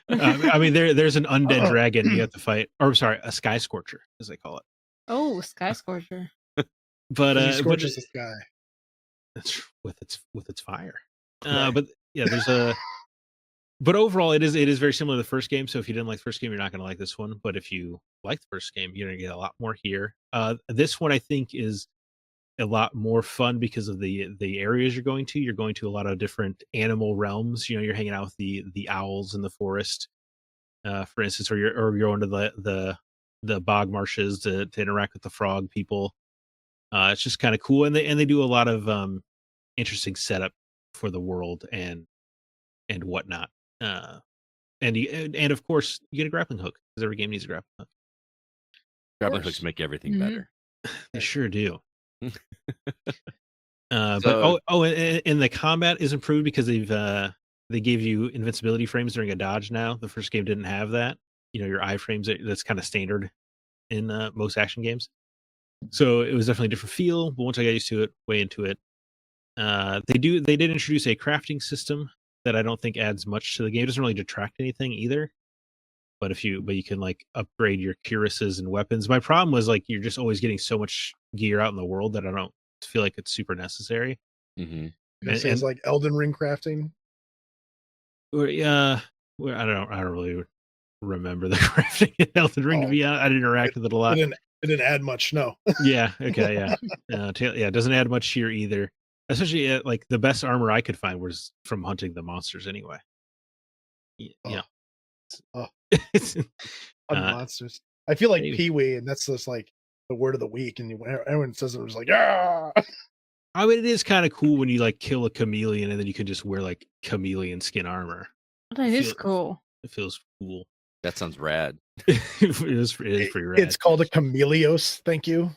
I mean, there's an undead dragon you have to fight, or sorry, a sky scorcher, as they call it. Oh, Sky Scorcher. But He scorches the sky. That's with its fire. But yeah, but overall, it is very similar to the first game. So if you didn't like the first game, you're not going to like this one. But if you like the first game, you're going to get a lot more here. This one I think is a lot more fun because of the areas you're going to. You're going to a lot of different animal realms. You're hanging out with the owls in the forest, for instance, or you're going to the bog marshes to interact with the frog people. It's just kind of cool, and they do a lot of interesting setup for the world and whatnot. And of course you get a grappling hook because every game needs a grappling hook. Grappling hooks make everything better. They sure do. But and the combat is improved because they gave you invincibility frames during a dodge now. The first game didn't have that. Your iframes, that's kind of standard in most action games. So it was definitely a different feel, but once I got used to it, way into it, they did introduce a crafting system that I don't think adds much to the game. It doesn't really detract anything either. But you can like upgrade your cuirasses and weapons. My problem was like you're just always getting so much gear out in the world that I don't feel like it's super necessary. Mm-hmm. It's like Elden Ring crafting. I don't really remember the crafting in Elden Ring, to be honest. I didn't interact with it a lot. It didn't add much, no. Yeah. Okay. Yeah. It doesn't add much here either. Especially like the best armor I could find was from hunting the monsters anyway. Yeah. Monsters. I feel like Pee-wee, and that's just like the word of the week, and everyone says it was like, ah. I mean, it is kind of cool when you like kill a chameleon and then you can just wear like chameleon skin armor. That is cool. It feels cool. That sounds rad. it is pretty rad. It's called a chameleos. Thank you.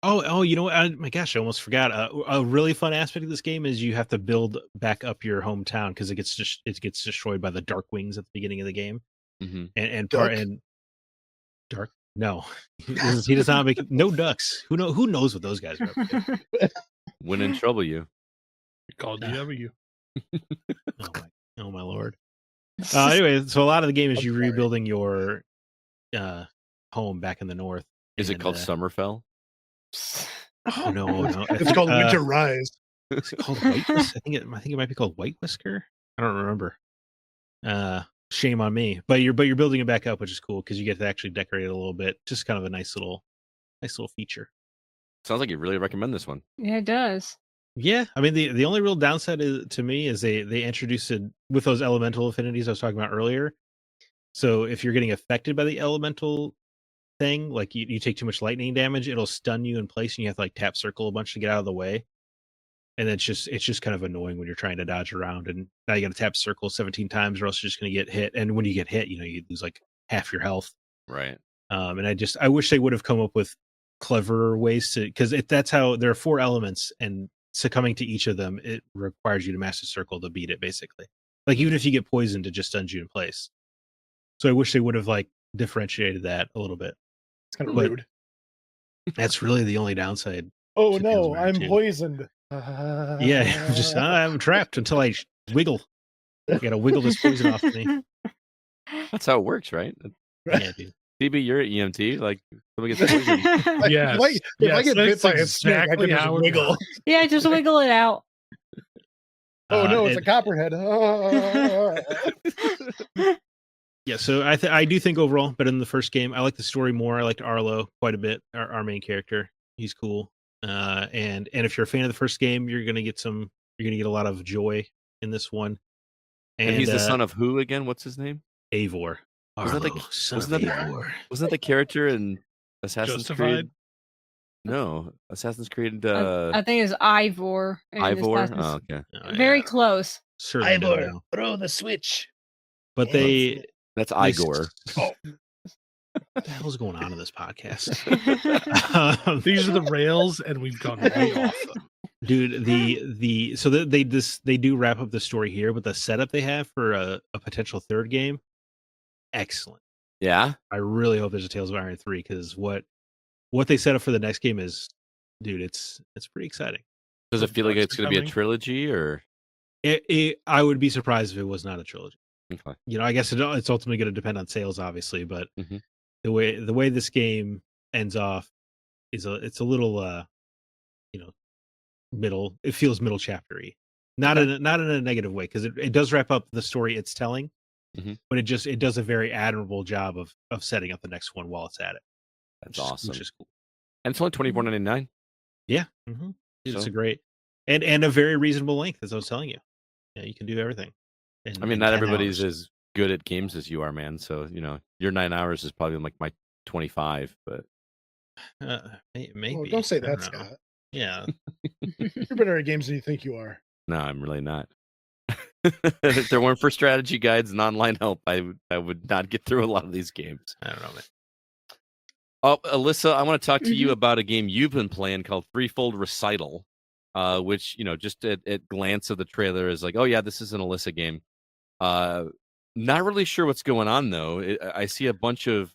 Oh, you know what? My gosh, I almost forgot. A really fun aspect of this game is you have to build back up your hometown because it gets destroyed by the dark wings at the beginning of the game. Mm-hmm. And dark. No, he does not make no ducks. Who knows what those guys are up to? When in trouble, you called DW. Oh my lord. Anyway, so a lot of the game is you rebuilding your home back in the north. Is it called Summerfell? Oh no. It's called Winter Rise. Is it called White Whisker? I think it might be called White Whisker. I don't remember. Shame on me. But you're building it back up, which is cool because you get to actually decorate it a little bit. Just kind of a nice little feature. Sounds like you really recommend this one. Yeah, it does. Yeah, I mean the only real downside to me is they introduced it with those elemental affinities I was talking about earlier. So if you're getting affected by the elemental thing, like you take too much lightning damage, it'll stun you in place, and you have to like tap circle a bunch to get out of the way. And it's just kind of annoying when you're trying to dodge around, and now you got to tap circle 17 times, or else you're just going to get hit. And when you get hit, you lose like half your health. Right. And I wish they would have come up with cleverer ways to, because that's how there are 4 elements, and succumbing to each of them, it requires you to master circle to beat it, basically. Like even if you get poisoned, it just stuns you in place. So I wish they would have like differentiated that a little bit. It's kind of rude. That's really the only downside. Oh no, I'm poisoned. Yeah, I'm trapped until I wiggle. I gotta wiggle this poison off me. That's how it works, right? Yeah, dude. CB, you're at EMT. Like, somebody gets poisoned. Yes. If I get bit by a snake, I can just wiggle. Yeah, just wiggle it out. Oh no, it's a copperhead. Yeah, so I do think overall better than the first game. I like the story more. I liked Arlo quite a bit. Our main character, he's cool. And if you're a fan of the first game, you're gonna get a lot of joy in this one. And he's the son of who again? What's his name? Avor. Wasn't that the character in Assassin's Creed? No, Assassin's Creed. I think it's Ivor. Ivor. Oh, okay. Very close. Ivor, throw the switch. But that's Igor. Oh. What the hell's going on in this podcast? These are the rails, and we've gone way off them. Dude, they do wrap up the story here, but the setup they have for a potential third game, excellent. Yeah, I really hope there's a Tales of Iron 3 because what they set up for the next game is, dude, it's pretty exciting. Does it feel like it's going to be a trilogy, or? I would be surprised if it was not a trilogy. Okay. I guess it's ultimately going to depend on sales, obviously, but the way this game ends off is it's a little middle. It feels middle chaptery, not in a negative way, because it does wrap up the story it's telling, but it does a very admirable job of setting up the next one while it's at it. That's awesome. Which is cool. And it's only $24.99. Yeah, it's a great and a very reasonable length, as I was telling you. Yeah, you can do everything. I mean, not everybody's as good at games as you are, man. So your 9 hours is probably like my 25, but maybe. Oh, don't say that, Scott. Yeah, you're better at games than you think you are. No, I'm really not. If there weren't for strategy guides and online help, I would not get through a lot of these games. I don't know, man. Oh, Alyssa, I want to talk to you about a game you've been playing called Threefold Recital, which, just at glance of the trailer is like, oh yeah, this is an Alyssa game. Not really sure what's going on though. I see a bunch of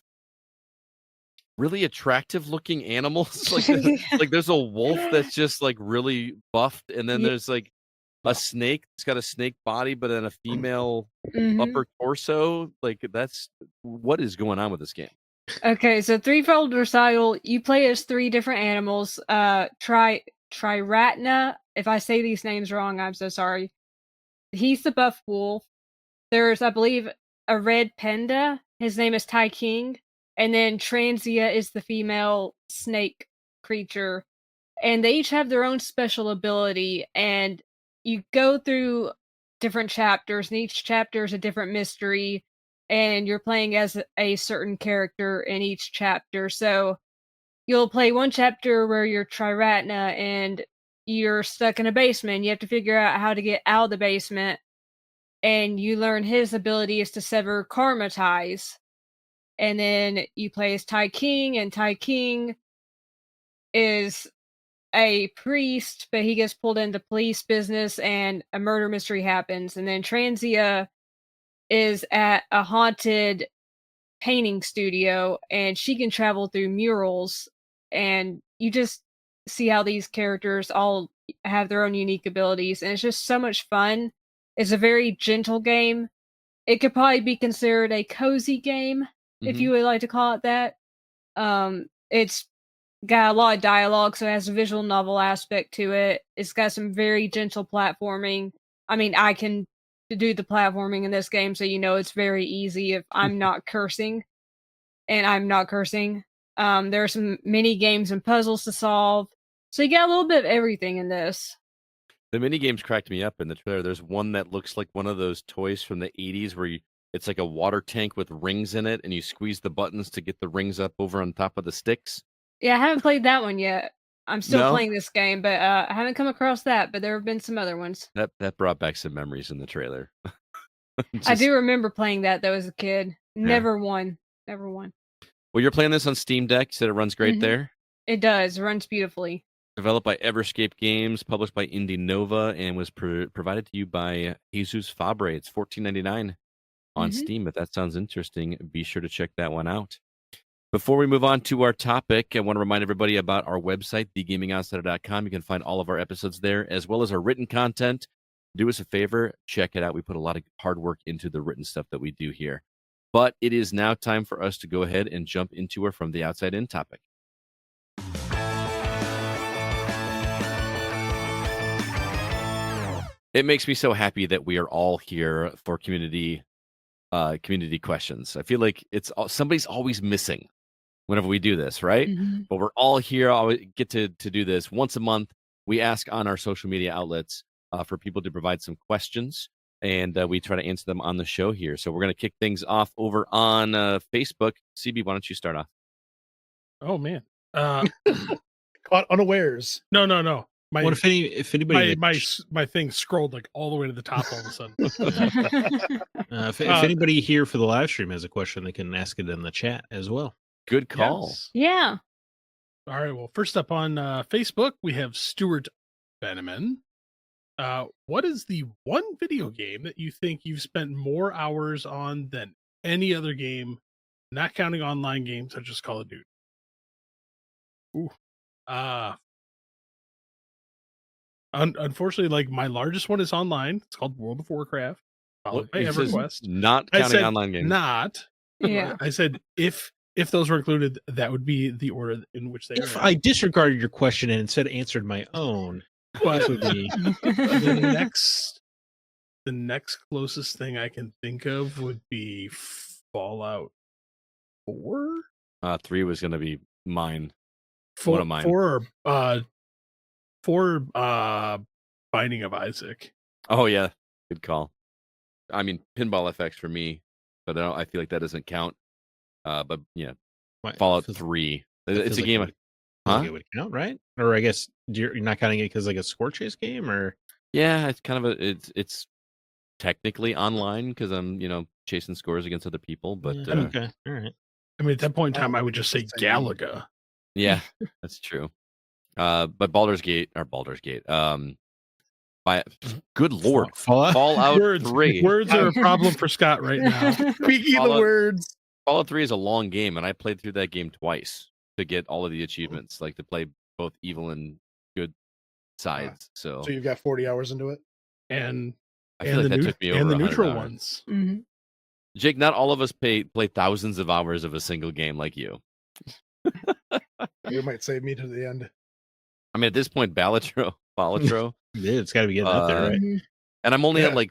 really attractive looking animals. Like there's a wolf that's just like really buffed, and then there's like a snake. It's got a snake body, but then a female upper torso. Like what is going on with this game? Okay, so Threefold Recital, you play as 3 different animals. Triratna. If I say these names wrong, I'm so sorry. He's the buff wolf. There's, I believe, a red panda. His name is Tai King. And then Transia is the female snake creature. And they each have their own special ability. And you go through different chapters, and each chapter is a different mystery. And you're playing as a certain character in each chapter. So you'll play one chapter where you're Triratna, and you're stuck in a basement. You have to figure out how to get out of the basement, and you learn his ability is to sever karma ties. And then you play as Tai King, and Tai King is a priest, but he gets pulled into police business and a murder mystery happens. And then Transia is at a haunted painting studio and she can travel through murals, and you just see how these characters all have their own unique abilities, and it's just so much fun. It's a very gentle game. It could probably be considered a cozy game, if you would like to call it that. It's got a lot of dialogue, so it has a visual novel aspect to it. It's got some very gentle platforming. I mean, I can do the platforming in this game, so it's very easy if I'm not cursing, and I'm not cursing. There are some mini games and puzzles to solve, so you got a little bit of everything in this. The mini games cracked me up in the trailer. There's one that looks like one of those toys from the 80s where it's like a water tank with rings in it, and you squeeze the buttons to get the rings up over on top of the sticks. Yeah, I haven't played that one yet. I'm still playing this game, but I haven't come across that, but there have been some other ones. That brought back some memories in the trailer. I do remember playing that, though, as a kid. Never won. Well, you're playing this on Steam Deck. You said it runs great there? It does. It runs beautifully. Developed by Everscape Games, published by Indie Nova, and was provided to you by Jesus Fabre. It's $14.99 on Steam. If that sounds interesting, be sure to check that one out. Before we move on to our topic, I want to remind everybody about our website, thegamingoutsider.com. You can find all of our episodes there, as well as our written content. Do us a favor, check it out. We put a lot of hard work into the written stuff that we do here. But it is now time for us to go ahead and jump into our From the Outside In topic. It makes me so happy that we are all here for community questions. I feel like somebody's always missing whenever we do this, right? But we're all here. I get to do this once a month. We ask on our social media outlets for people to provide some questions, and we try to answer them on the show here. So we're going to kick things off over on Facebook. CB, why don't you start off? Oh, man. Caught unawares. No. What if anybody my thing scrolled like all the way to the top all of a sudden. If anybody here for the live stream has a question, they can ask it in the chat as well. Good call. Yes. Yeah. All right. Well, first up on Facebook, we have Stuart Beneman. What is the one video game that you think you've spent more hours on than any other game, not counting online games such as Call of Duty? Ooh. Unfortunately, like my largest one is online. It's called World of Warcraft. Followed by EverQuest. Not counting online games. Not. Yeah. I said if those were included, that would be the order in which they If are. I disregarded your question and instead answered my own, But would be the next closest thing I can think of would be Fallout 4. 3 was going to be mine. One of mine. 4 Binding of Isaac. Oh yeah, good call. I mean, Pinball FX for me, but I feel like that doesn't count. But yeah, Fallout 3. It's a game. It would count, right? Or I guess you're not counting it because like a score chase game, or yeah, it's kind of it's technically online because I'm chasing scores against other people. But okay, all right. I mean, at that point in time, I would just say Galaga. Yeah, that's true. But Baldur's Gate. Good Lord, Fallout 3. Words are a problem for Scott right now. Speaking of words, Fallout 3 is a long game, and I played through that game twice to get all of the achievements, like to play both evil and good sides. So you've got 40 hours into it, and I feel like that took me over the 100 neutral hours. ones. Mm-hmm. Jake, not all of us play thousands of hours of a single game like you. You might save me to the end. I mean, at this point, Balatro. It's got to be getting up there, right? And I'm only at like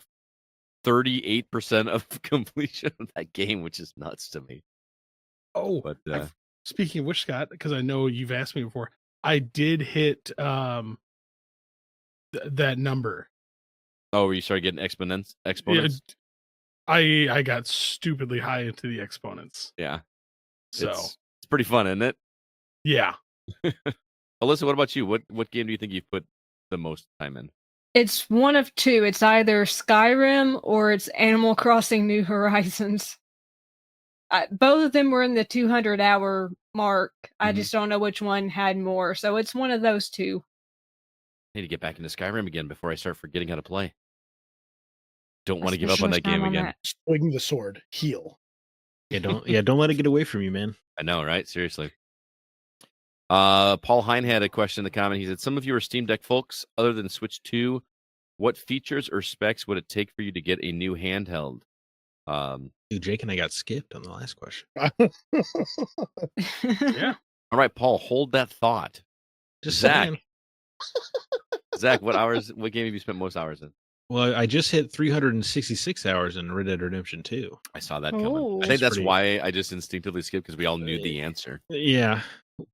38% of completion of that game, which is nuts to me. Oh, but speaking of which, Scott, because I know you've asked me before, I did hit that number. Oh, you started getting exponents? Yeah, I got stupidly high into the exponents. Yeah. So it's pretty fun, isn't it? Yeah. Alyssa, what about you? What game do you think you've put the most time in? It's one of two. It's either Skyrim or it's Animal Crossing New Horizons. Both of them were in the 200-hour mark. I just don't know which one had more. So it's one of those two. I need to get back into Skyrim again before I start forgetting how to play. Don't want to give up on that game again. Swing the sword, heal. Don't let it get away from you, man. I know, right? Seriously. Paul Hine had a question in the comment. He said, some of you are Steam Deck folks. Other than Switch 2, what features or specs would it take for you to get a new handheld? Dude, Jake and I got skipped on the last question. Yeah. All right, Paul, hold that thought. Just Zach. saying. Zach, what game have you spent most hours in? Well, I just hit 366 hours in Red Dead Redemption 2. I saw that coming. Oh. I think that's why I just instinctively skipped, because we all knew the answer. Yeah.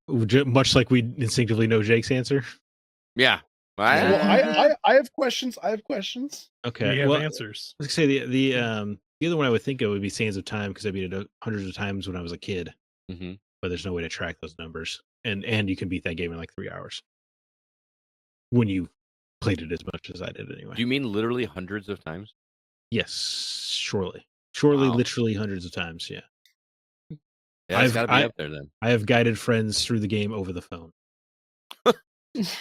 Much like we instinctively know Jake's answer. Yeah. Well, I have questions. Okay. We have answers. Let's say the other one I would think of would be Sands of Time, because I beat it hundreds of times when I was a kid. Mm-hmm. But there's no way to track those numbers. And you can beat that game in like 3 hours. When you played it as much as I did anyway. Do you mean literally hundreds of times? Yes, surely. Wow. Literally hundreds of times, yeah. Yeah, it's got to be up there then. I have guided friends through the game over the phone. Yes,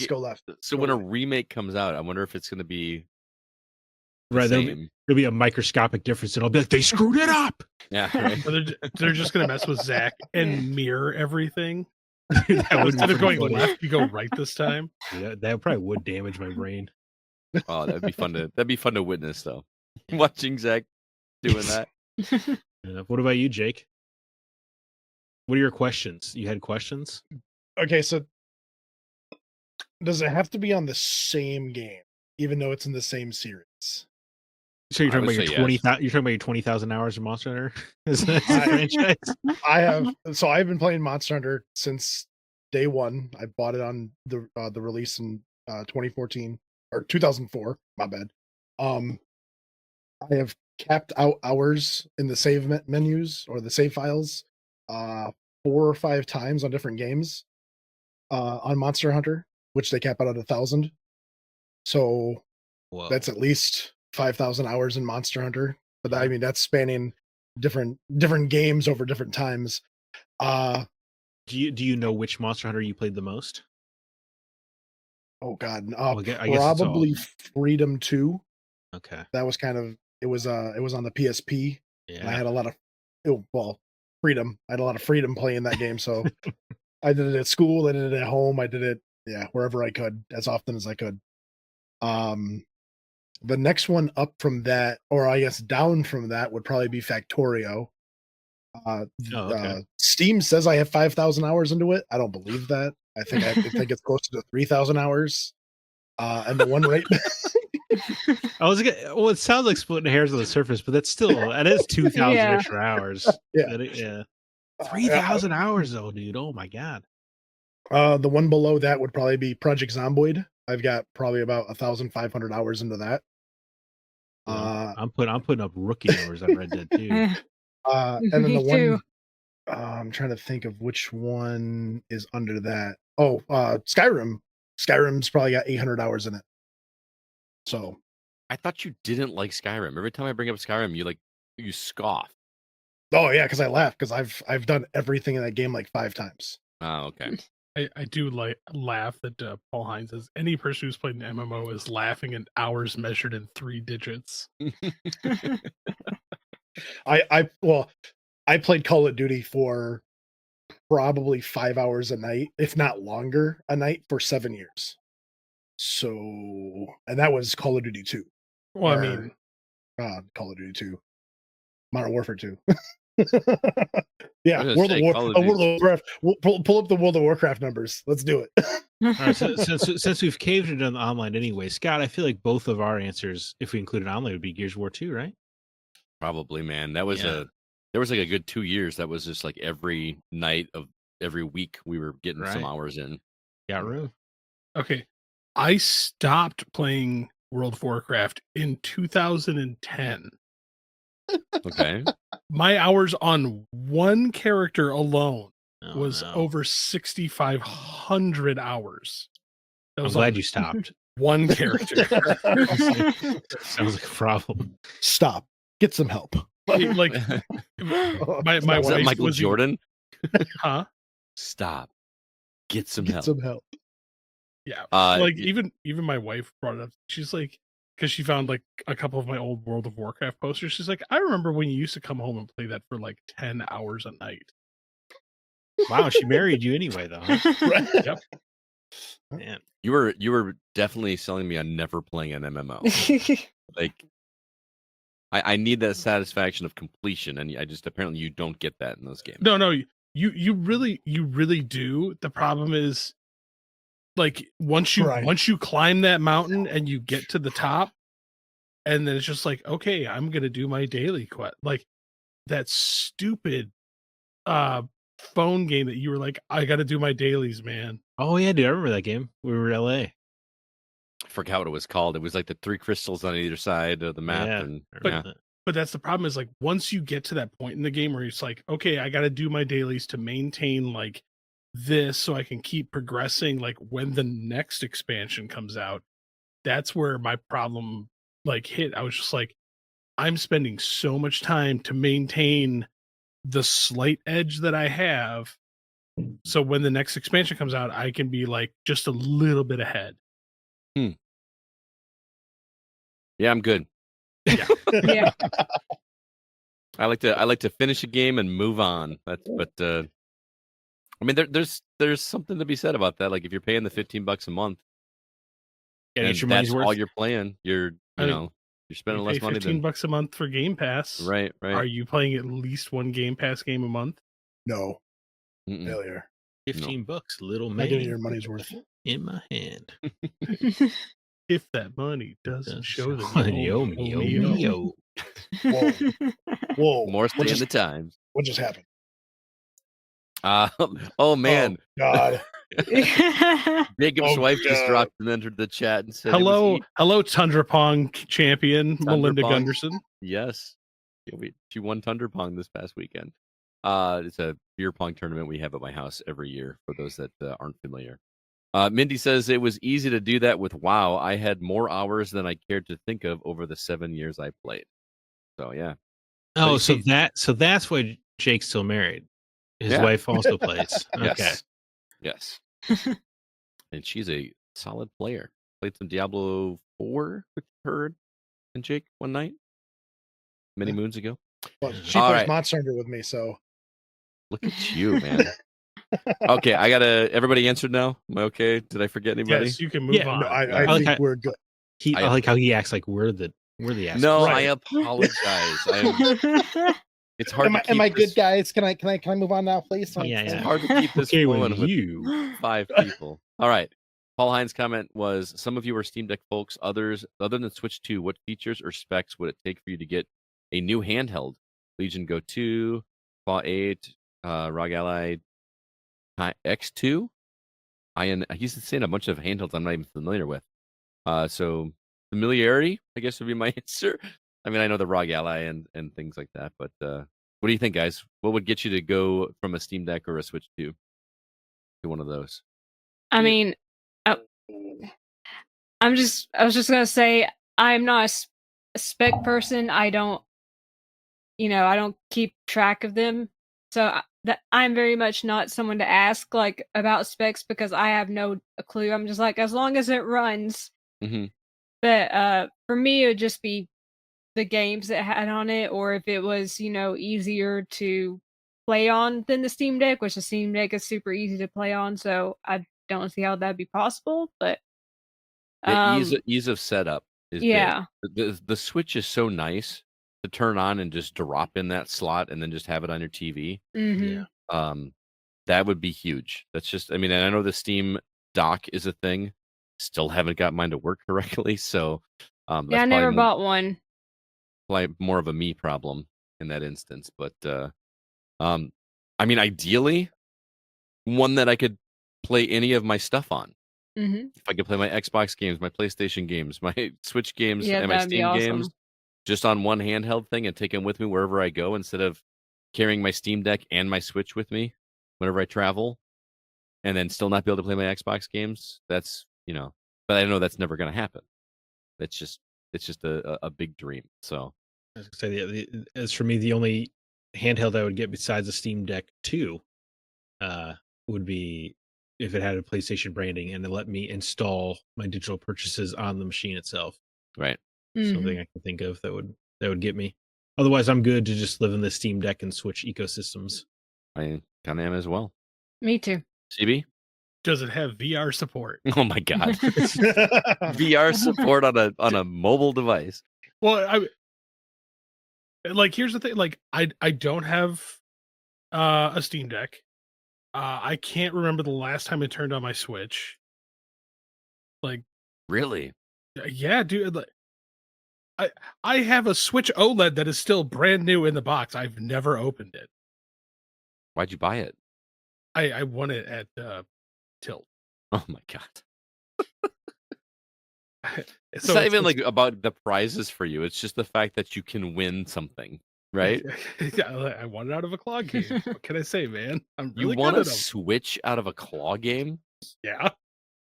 go left. So when a remake comes out, I wonder if it's going to be right. There'll be a microscopic difference, and I'll be like, they screwed it up. Yeah, right. They're just going to mess with Zack and mirror everything. Instead of going left, you go right this time. Yeah, that probably would damage my brain. Oh, that'd be fun to witness, though. Watching Zack doing that. What about you, Jake? What are your questions? You had questions? Okay, so does it have to be on the same game, even though it's in the same series? So you're talking about your 20,000? You're talking about your 20,000 hours of Monster Hunter? Is that franchise? I've been playing Monster Hunter since day one. I bought it on the release in 2014 or 2004. My bad. I have capped out hours in the save menus or the save files 4 or 5 times on different games on Monster Hunter, which they cap out at 1,000. So that's at least 5,000 hours in Monster Hunter. But I mean, that's spanning different games over different times. Do you know which Monster Hunter you played the most? Oh God, I guess probably Freedom 2. Okay, that was kind of it was on the PSP. Yeah, and I had a lot of freedom. I had a lot of freedom playing that game, so I did it at school. I did it at home. I did it wherever I could, as often as I could. The next one up from that, or I guess down from that, would probably be Factorio. Steam says I have 5,000 hours into it. I don't believe that. I think it's closer to 3,000 hours. And the one right. It sounds like splitting hairs on the surface, but that is 2,000 extra hours. Yeah. 3,000 hours though, dude. Oh my God. The one below that would probably be Project Zomboid. I've got probably about 1,500 hours into that. I'm putting up rookie numbers on Red Dead too. And then the one I'm trying to think of which one is under that. Oh, Skyrim. Skyrim's probably got 800 hours in it. So I thought you didn't like Skyrim. Every time I bring up Skyrim, you scoff. Oh yeah, because I laugh because I've done everything in that game like 5 times. Oh, okay. I do laugh that Paul Hine says any person who's played an MMO is laughing at hours measured in 3 digits. I played Call of Duty for probably 5 hours a night, if not longer a night, for 7 years. So, and that was Call of Duty 2. Well, I mean, Call of Duty 2, Modern Warfare 2. Yeah, World of Warcraft. We'll pull up the World of Warcraft numbers. Let's do it. All right, so since we've caved it on the online anyway, Scott, I feel like both of our answers, if we included online, would be Gears of War 2, right? Probably, man. There was like a good 2 years. That was just like every night of every week we were getting some hours in. Got room. Okay. I stopped playing World of Warcraft in 2010. Okay. My hours on one character alone was over 6,500 hours. I'm glad you stopped. One character. Sounds like a problem. Stop. Get some help. Like my Is that wife Michael was Jordan? Huh? Stop. Get some Get help. some help. Yeah. Like even my wife brought it up. She's like, because she found like a couple of my old World of Warcraft posters. She's like, I remember when you used to come home and play that for like 10 hours a night. Wow, she married you anyway, though. Huh? Right. Yep. Man. You were definitely selling me on never playing an MMO. Like, I need that satisfaction of completion, and I just apparently you don't get that in those games. No, you really do. The problem is, like once you climb that mountain and you get to the top, and then it's just like, okay, I'm gonna do my daily quest. Like that stupid phone game that you were like, I gotta do my dailies, man. Oh yeah, dude, I remember that game. We were in LA. I forgot what it was called. It was like the 3 crystals on either side of the map. Yeah, And But that's the problem is like once you get to that point in the game where it's like, okay, I gotta do my dailies to maintain like this so I can keep progressing. Like when the next expansion comes out, that's where my problem like hit. I was just like, I'm spending so much time to maintain the slight edge that I have. So when the next expansion comes out, I can be like just a little bit ahead. Yeah, I'm good. Yeah. I like to finish a game and move on. But I mean, there's something to be said about that. Like if you're paying the $15 a month, Yeah, and your that's money's worth. all you're playing, you're spending less money than $15 a month for Game Pass. right. Are you playing at least one Game Pass game a month? No. Mm-mm. Failure. $15, little Not man. getting your money's worth. In my hand. If that money doesn't show that you Yo, owe yo, me. yo. Whoa. Whoa. More stay in the times. What just happened? Oh man, Oh, God. Jacob's Oh, wife just God. dropped and entered the chat and said, it was Hello, Tundra Pong champion Tundra Melinda Pong. Gunderson. Yes. She won Thunder Pong this past weekend. It's a beer pong tournament we have at my house every year for those that aren't familiar. Mindy says it was easy to do that with WoW. I had more hours than I cared to think of over the 7 years I played. So yeah. Oh, so that's why Jake's still married. His Yeah. wife also plays. Okay. Yes. And she's a solid player. Played some Diablo 4 with her and Jake one night many moons ago. Well, she All plays right. Monster Hunter with me, so Look at you, man. Okay, everybody answered now? Am I okay? Did I forget anybody? Yes, you can move Yeah, on. no, I I like think how- we're good. I like how he acts like we're the assholes. No, Right. I apologize. It's hard to keep Am I this, good, guys? Can I move on now, please? Yeah, It's yeah. hard to keep this Okay, flowing with with you. 5 people. All right. Paul Hines' comment was, some of you are Steam Deck folks. Other than Switch 2, what features or specs would it take for you to get a new handheld? Legion Go 2, Claw 8, ROG Ally X2? He's saying a bunch of handhelds I'm not even familiar with. So familiarity, I guess, would be my answer. I mean, I know the ROG Ally and things like that, but what do you think, guys? What would get you to go from a Steam Deck or a Switch 2 to one of those? I mean, I was just gonna say I'm not a spec person. I don't keep track of them, so I'm very much not someone to ask like about specs because I have no clue. I'm just like, as long as it runs. Mm-hmm. But for me, it would just be the games that had on it, or if it was easier to play on than the Steam Deck, which the Steam Deck is super easy to play on. So I don't see how that'd be possible, but Ease of setup is yeah. big. The Switch is so nice to turn on and just drop in that slot and then just have it on your TV. Mhm. That would be huge. That's just, I mean, and I know the Steam dock is a thing. Still haven't got mine to work correctly, so that's Yeah, I never probably bought one. more of a me problem in that instance. But I mean, ideally, one that I could play any of my stuff on. Mhm. If I could play my Xbox games, my PlayStation games, my Switch games, Yeah, and my that'd be Steam awesome. games, just on one handheld thing and take them with me wherever I go, instead of carrying my Steam Deck and my Switch with me whenever I travel, and then still not be able to play my Xbox games. That's but I know that's never going to happen. It's just a big dream. So I was gonna say, as for me, the only handheld I would get besides the Steam Deck 2 would be if it had a PlayStation branding and it let me install my digital purchases on the machine itself. right. Something I can think of that would get me. Otherwise, I'm good to just live in the Steam Deck and Switch ecosystems. I kind of am as well. Me too. CB? Does it have VR support? Oh my god. VR support on a mobile device. Well, here's the thing. Like, I don't have a Steam Deck. I can't remember the last time I turned on my Switch. Like, Really? yeah, dude. Like, I have a Switch OLED that is still brand new in the box. I've never opened it. Why'd you buy it? I won it at Tilt. Oh my god. It's So not even like about the prizes for you. It's just the fact that you can win something, right? Yeah, I won it out of a claw game. What can I say, man? I'm You really won good a at 'em. Switch out of a claw game? Yeah,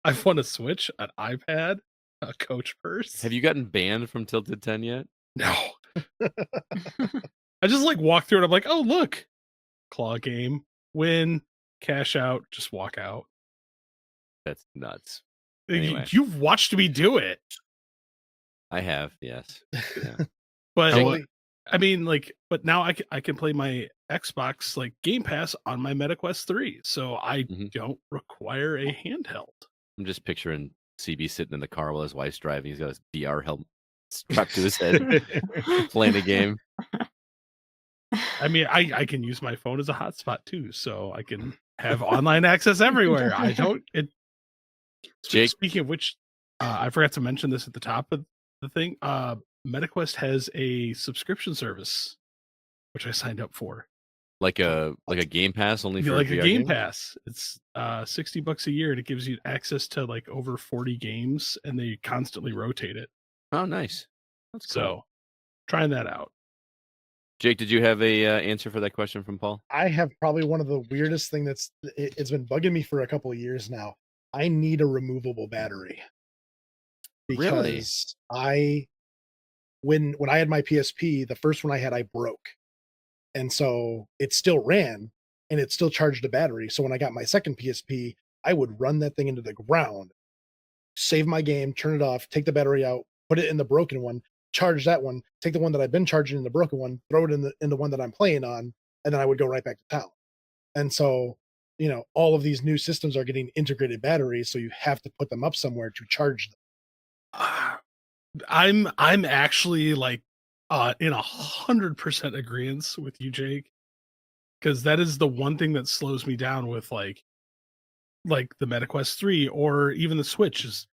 I've won a Switch, an iPad, a Coach purse. Have you gotten banned from Tilted 10 yet? No. I just walk through it. I'm like, oh look, claw game, win, cash out, just walk out. That's nuts. You- Anyway. You've watched me do it, I have, yes. Yeah. but I mean, but now I can play my Xbox Game Pass on my MetaQuest 3, so I don't require a handheld. I'm just picturing CB sitting in the car while his wife's driving. He's got his VR helmet strapped to his head, playing a game. I mean, I can use my phone as a hotspot too, so I can have online access everywhere. Jake? Speaking of which, I forgot to mention this at the top of the thing. MetaQuest has a subscription service, which I signed up for. Like a Game Pass only for Like a VR Game games? Pass. It's $60 a year, and it gives you access to over 40 games, and they constantly rotate it. Oh, nice. That's cool. So, trying that out. Jake, did you have a answer for that question from Paul? I have probably one of the weirdest thing it's been bugging me for a couple of years now. I need a removable battery because when I had my PSP, the first one I had, I broke, and so it still ran and it still charged the battery. So when I got my second PSP, I would run that thing into the ground, save my game, turn it off, take the battery out, put it in the broken one, charge that one, take the one that I've been charging in the broken one, throw it in the one that I'm playing on, and then I would go right back to town. And so, all of these new systems are getting integrated batteries, so you have to put them up somewhere to charge them. I'm actually in 100% agreement with you, Jake, because that is the one thing that slows me down with like the MetaQuest 3 or even the Switch is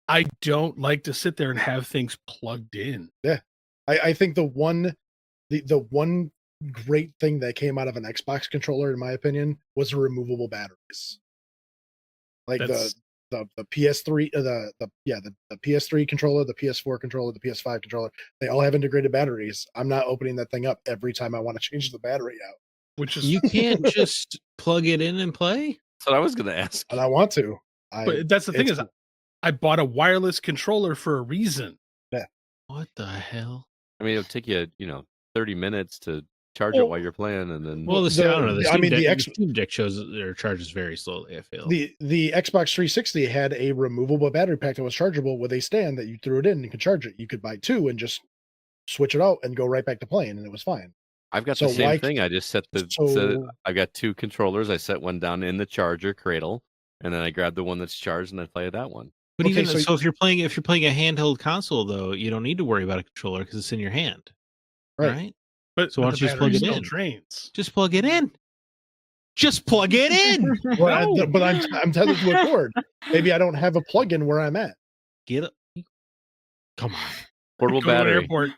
I don't like to sit there and have things plugged in. Yeah, I think the one great thing that came out of an Xbox controller, in my opinion, was the removable batteries. Like the PS3, the PS3 controller, the PS4 controller, the PS5 controller, they all have integrated batteries. I'm not opening that thing up every time I want to change the battery out. Which is You can't just plug it in and play. That's what I was going to ask. And I want to. But that's the thing is, I bought a wireless controller for a reason. Yeah. What the hell? I mean, it'll take you, 30 minutes to charge it while you're playing, and then. Well, I don't know. The Steam Steam Deck shows their charges very slowly. I feel the Xbox 360 had a removable battery pack that was chargeable with a stand that you threw it in and you could charge it. You could buy two and just switch it out and go right back to playing, and it was fine. I've got the same thing. I just set I've got two controllers. I set one down in the charger cradle, and then I grab the one that's charged and I play that one. But even so, if you're playing a handheld console, though, you don't need to worry about a controller because it's in your hand, right? But so why don't you just plug it in? Drains. Just plug it in. Just plug it in. Well, no. But I'm tethered to a cord. Maybe I don't have a plug-in where I'm at. Get it? Come on. Portable battery. To an airport.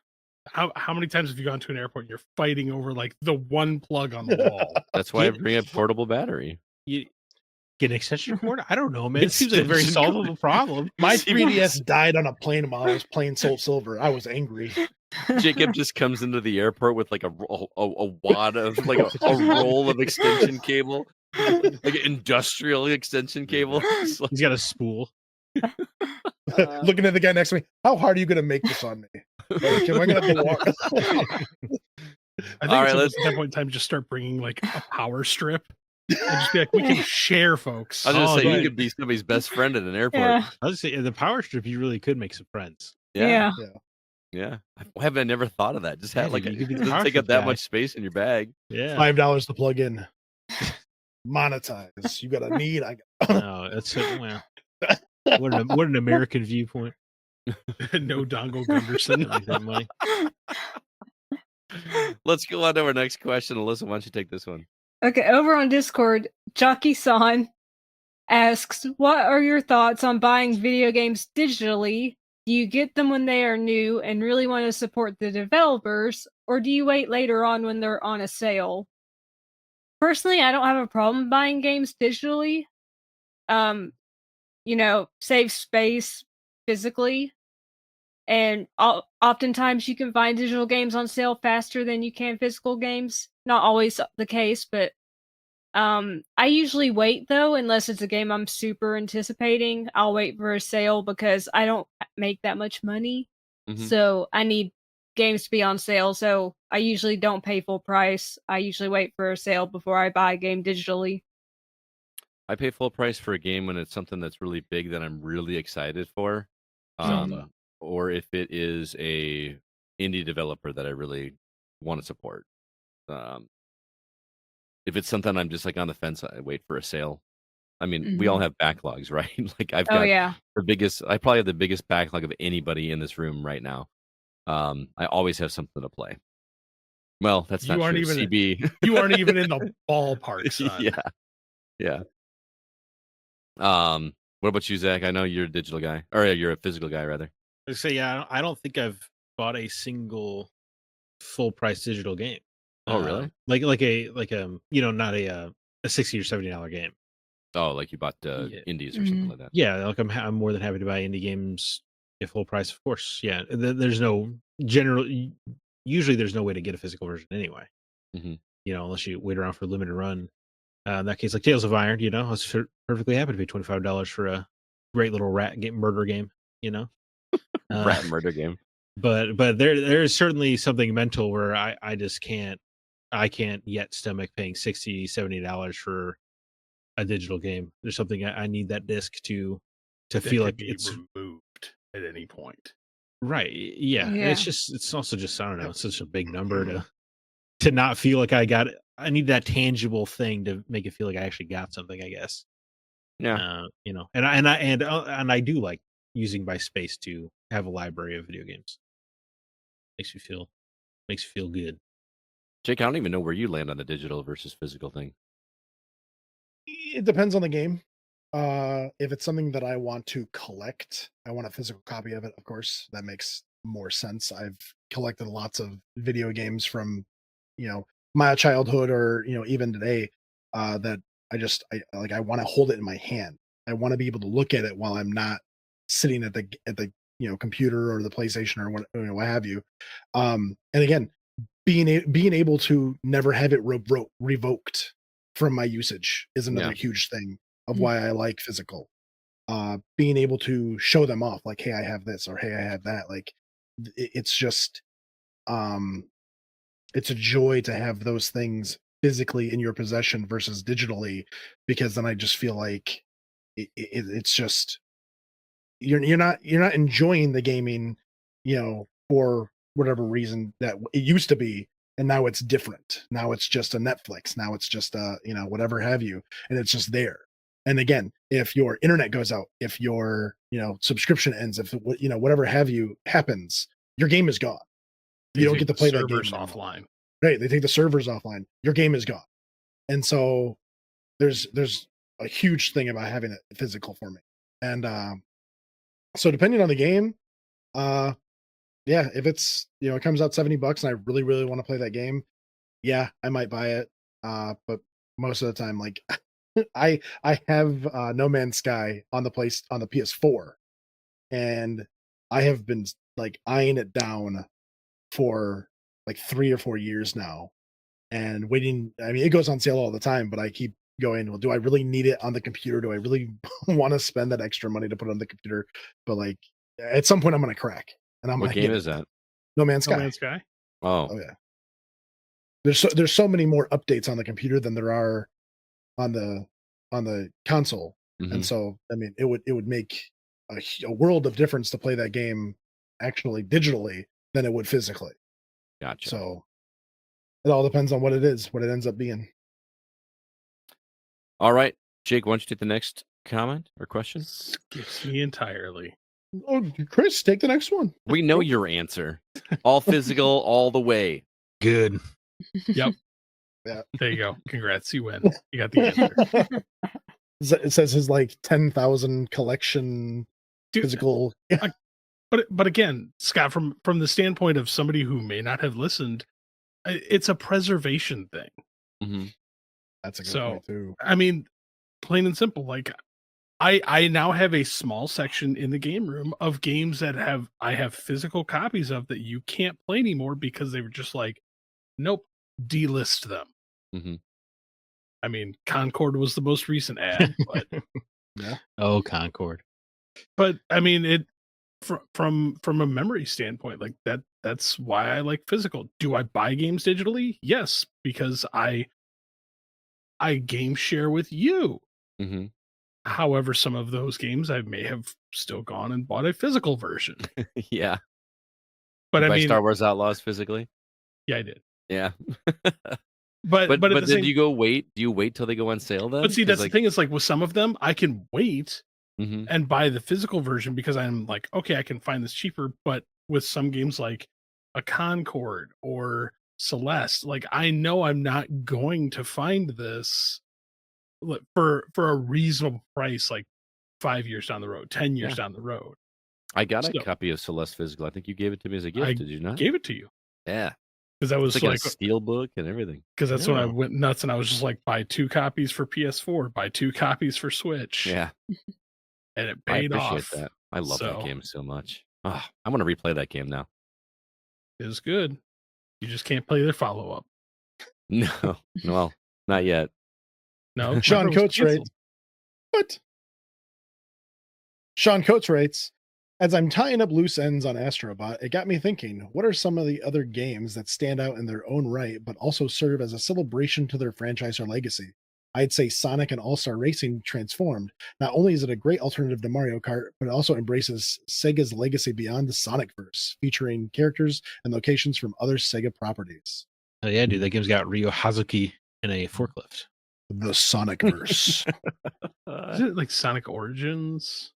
How many times have you gone to an airport and you're fighting over the one plug on the wall? That's why I bring a portable battery. You get an extension cord? I don't know, man. It seems like a very solvable problem. My 3DS died on a plane while I was playing Soul Silver. I was angry. Jacob just comes into the airport with a wad of a roll of extension cable. Like an industrial extension cable. He's got a spool. Looking at the guy next to me, how hard are you going to make this on me? Like, am I going to have to walk? I think at that point in time, just start bringing like a power strip and just be like, we can share, folks. I was going to say, you could be somebody's best friend at an airport. Yeah. I was say the power strip, you really could make some friends. Yeah. Why have I never thought of that? Just have like you could be it the doesn't power take up strip that guy. much space in your bag. Yeah. $5 to plug in. Monetize. You got a need. No, that's well. What an American viewpoint. No dongle Gunderson. Like that money. Let's go on to our next question. Alyssa, why don't you take this one? Okay, over on Discord, Jockey-san asks, what are your thoughts on buying video games digitally? Do you get them when they are new and really want to support the developers, or do you wait later on when they're on a sale? Personally, I don't have a problem buying games digitally. Save space physically. And oftentimes you can find digital games on sale faster than you can physical games. Not always the case, but I usually wait though, unless it's a game I'm super anticipating. I'll wait for a sale because I don't make that much money. Mhm. So I need games to be on sale. So I usually don't pay full price. I usually wait for a sale before I buy a game digitally. I pay full price for a game when it's something that's really big that I'm really excited for. Zelda. Or if it is a indie developer that I really want to support. If it's something I'm just like on the fence, I wait for a sale. I mean, we all have backlogs, right? Like I've got yeah. I probably have the biggest backlog of anybody in this room right now. I always have something to play. Well, that's not true. CB. You aren't even in the ballpark, son. Yeah. What about you, Zach? I know you're a digital guy, or you're a physical guy, rather. I say, I don't think I've bought a single full price digital game. Oh, really? Like not a $60 or $70 game. Oh, like you bought indies or something like that. Yeah, like I'm more than happy to buy indie games at full price, of course. Yeah, there's no usually there's no way to get a physical version anyway. Mm-hmm. Unless you wait around for a limited run. In that case, like Tales of Iron, I was perfectly happy to pay $25 for a great little rat game, murder game. Rat murder game. But there is certainly something mental where I just can't yet stomach paying $60, $70 for a digital game. There's something I need that disc to feel like it's removed at any point. Right. Yeah. It's also just, I don't know, it's such a big number to not feel like I got it. I need that tangible thing to make it feel like I actually got something, I guess. Yeah. And I do like using my space to have a library of video games. Makes you feel good. Jake, I don't even know where you land on the digital versus physical thing. It depends on the game. If it's something that I want to collect, I want a physical copy of it, of course. That makes more sense. I've collected lots of video games from, my childhood or, even today, that I want to hold it in my hand. I want to be able to look at it while I'm not sitting at the computer or the PlayStation or what have you. And again, being able to never have it revoked from my usage is another huge thing of why I like physical. Being able to show them off, like, hey, I have this, or hey, I have that. Like, it's just, it's a joy to have those things physically in your possession versus digitally, because then I just feel like it's just you're not enjoying the gaming, for whatever reason that it used to be, and now it's different. Now it's just a Netflix. Now it's just a whatever have you, and it's just there. And again, if your internet goes out, if your subscription ends, if whatever have you happens, your game is gone. You don't get to play that game offline. Right? They take the servers offline. Your game is gone. And so there's a huge thing about having it physical for me. And so depending on the game, if it's it comes out $70 and I really, really want to play that game, yeah, I might buy it. But most of the time, like I have No Man's Sky on the PS4, and I have been like eyeing it down for like 3 or 4 years now, and waiting. I mean, it goes on sale all the time, but I keep going, well, do I really need it on the computer? Do I really want to spend that extra money to put it on the computer? But like at some point I'm gonna crack. And I'm What gonna game get is that? No Man's Sky. No Man's Sky. Oh, Oh yeah. There's so many more updates on the computer than there are on the console. Mhm. And so I mean it would make a world of difference to play that game actually digitally than it would physically. Gotcha. So it all depends on what it is, what it ends up being. All right, Jake, why don't you take the next comment or question? Skips me entirely. Oh, Chris, take the next one. We know your answer. All physical, all the way. Good. Yep. Yeah. There you go. Congrats, you win. You got the answer. It says his like 10,000 collection Dude, physical. But again, Scott, from the standpoint of somebody who may not have listened, it's a preservation thing. Mm-hmm. That's a good So, point too. I mean, plain and simple. Like, I now have a small section in the game room of games that I have physical copies of that you can't play anymore because they were just like, nope, delist them. Mm-hmm. I mean, Concord was the most recent ad, but Yeah. Oh, Concord. but I mean it from a memory standpoint, like that's why I like physical. Do I buy games digitally? Yes, because I game share with you. Mm-hmm. However, some of those games I may have still gone and bought a physical version. Yeah. But You I buy mean, Star Wars Outlaws physically? yeah, I did. Yeah. But But at the then same, do you go wait? Do you wait till they go on sale then? but see, 'Cause, that's like, the thing is like with some of them, I can wait mhm. and buy the physical version because I'm like, okay, I can find this cheaper. But with some games like a Concord or Celeste, like I know I'm not going to find this for a reasonable price, like 5 years down the road, 10 years Yeah. down the road. I got a So- copy of Celeste physical. I think you gave it to me as a gift, I did you not? Gave it to you Yeah. because that was It's like like a steel book and everything. because that's when I Yeah. went nuts and I was just like, buy 2 copies for PS4, buy 2 copies for Switch. Yeah. And it I paid appreciate off. that. I love that So- game so much. Oh, I want to replay that game now. It was good. You just can't play their follow up. No. Well, not yet. No, Sean Concord was Coates canceled. rates. What? Sean Coates rates. As I'm tying up loose ends on Astrobot, it got me thinking, what are some of the other games that stand out in their own right, but also serve as a celebration to their franchise or legacy? I'd say Sonic and All-Star Racing Transformed. Not only is it a great alternative to Mario Kart, but it also embraces Sega's legacy beyond the Sonicverse, featuring characters and locations from other Sega properties. Oh yeah, dude, that game's got Ryo Hazuki in a forklift. The Sonicverse. Is it like Sonic Origins?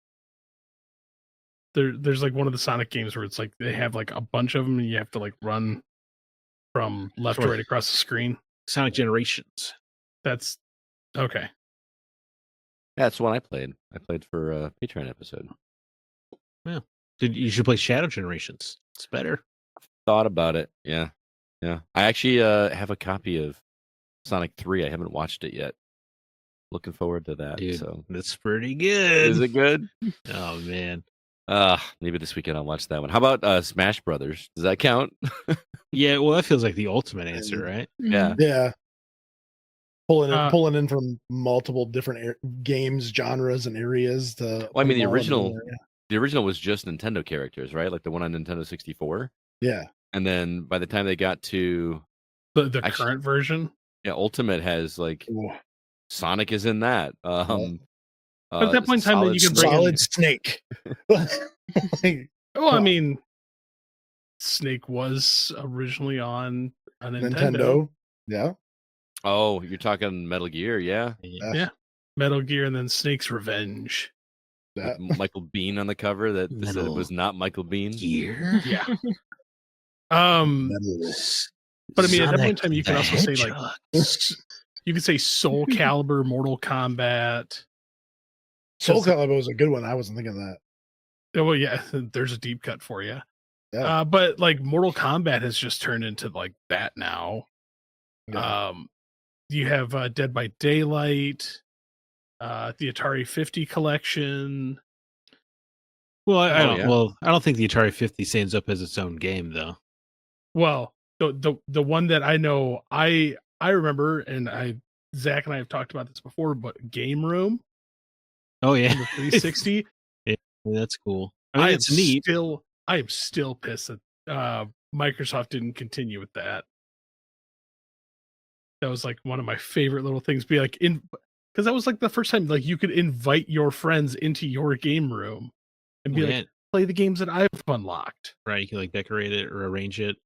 There's like one of the Sonic games where it's like they have like a bunch of them and you have to like run from left to Sure. right across the screen. Sonic Generations. That's okay. That's one I played. I played for a Patreon episode. Dude, you should play Shadow Generations. It's better. Thought about it. Yeah. Yeah. I actually have a copy of Sonic 3. I haven't watched it yet. Looking forward to that. Dude, So that's pretty good. is it good? Oh man. Maybe this weekend I'll watch that one. How about Smash Brothers? Does that count? Yeah, well, that feels like the ultimate answer, right? Yeah. Yeah. Uh, Pulling in from multiple different games, genres, and areas to. Well, I mean, put them all in one area. the original was just Nintendo characters, right? Like the one on Nintendo 64. Yeah. And then by the time they got to The Actually- current version. Ultimate has like Ooh. Sonic is in that. At that point in time, then you can bring in- Solid Snake. Well, I mean, Snake was originally on a Nintendo. Nintendo. Yeah. Oh, you're talking Metal Gear, yeah. Yeah. Metal Gear and then Snake's Revenge. That. With Michael Bean on the cover that said it Metal was not Michael Bean. Gear. Yeah. Metal. But I mean, at that Sonic point in time, you can the also say like Hedgehog. you could say Soul Calibur, Mortal Kombat. Soul Calibur was a good one. I wasn't thinking of that. Oh, well, yeah, there's a deep cut for you. Yeah. But like Mortal Kombat has just turned into like that now. Yeah. You have Dead by Daylight, the Atari 50 collection. Well, I Oh, don't. yeah. Well, I don't think the Atari 50 stands up as its own game, though. Well, the one that I know, I remember, and Zach and I have talked about this before, but Game Room. Oh yeah, the 360. Yeah, that's cool. I mean, it's neat. I am still pissed that Microsoft didn't continue with that. That was like one of my favorite little things. Be like because that was like the first time like you could invite your friends into your game room and be like, play the games that I've unlocked. Right, you can like decorate it or arrange it,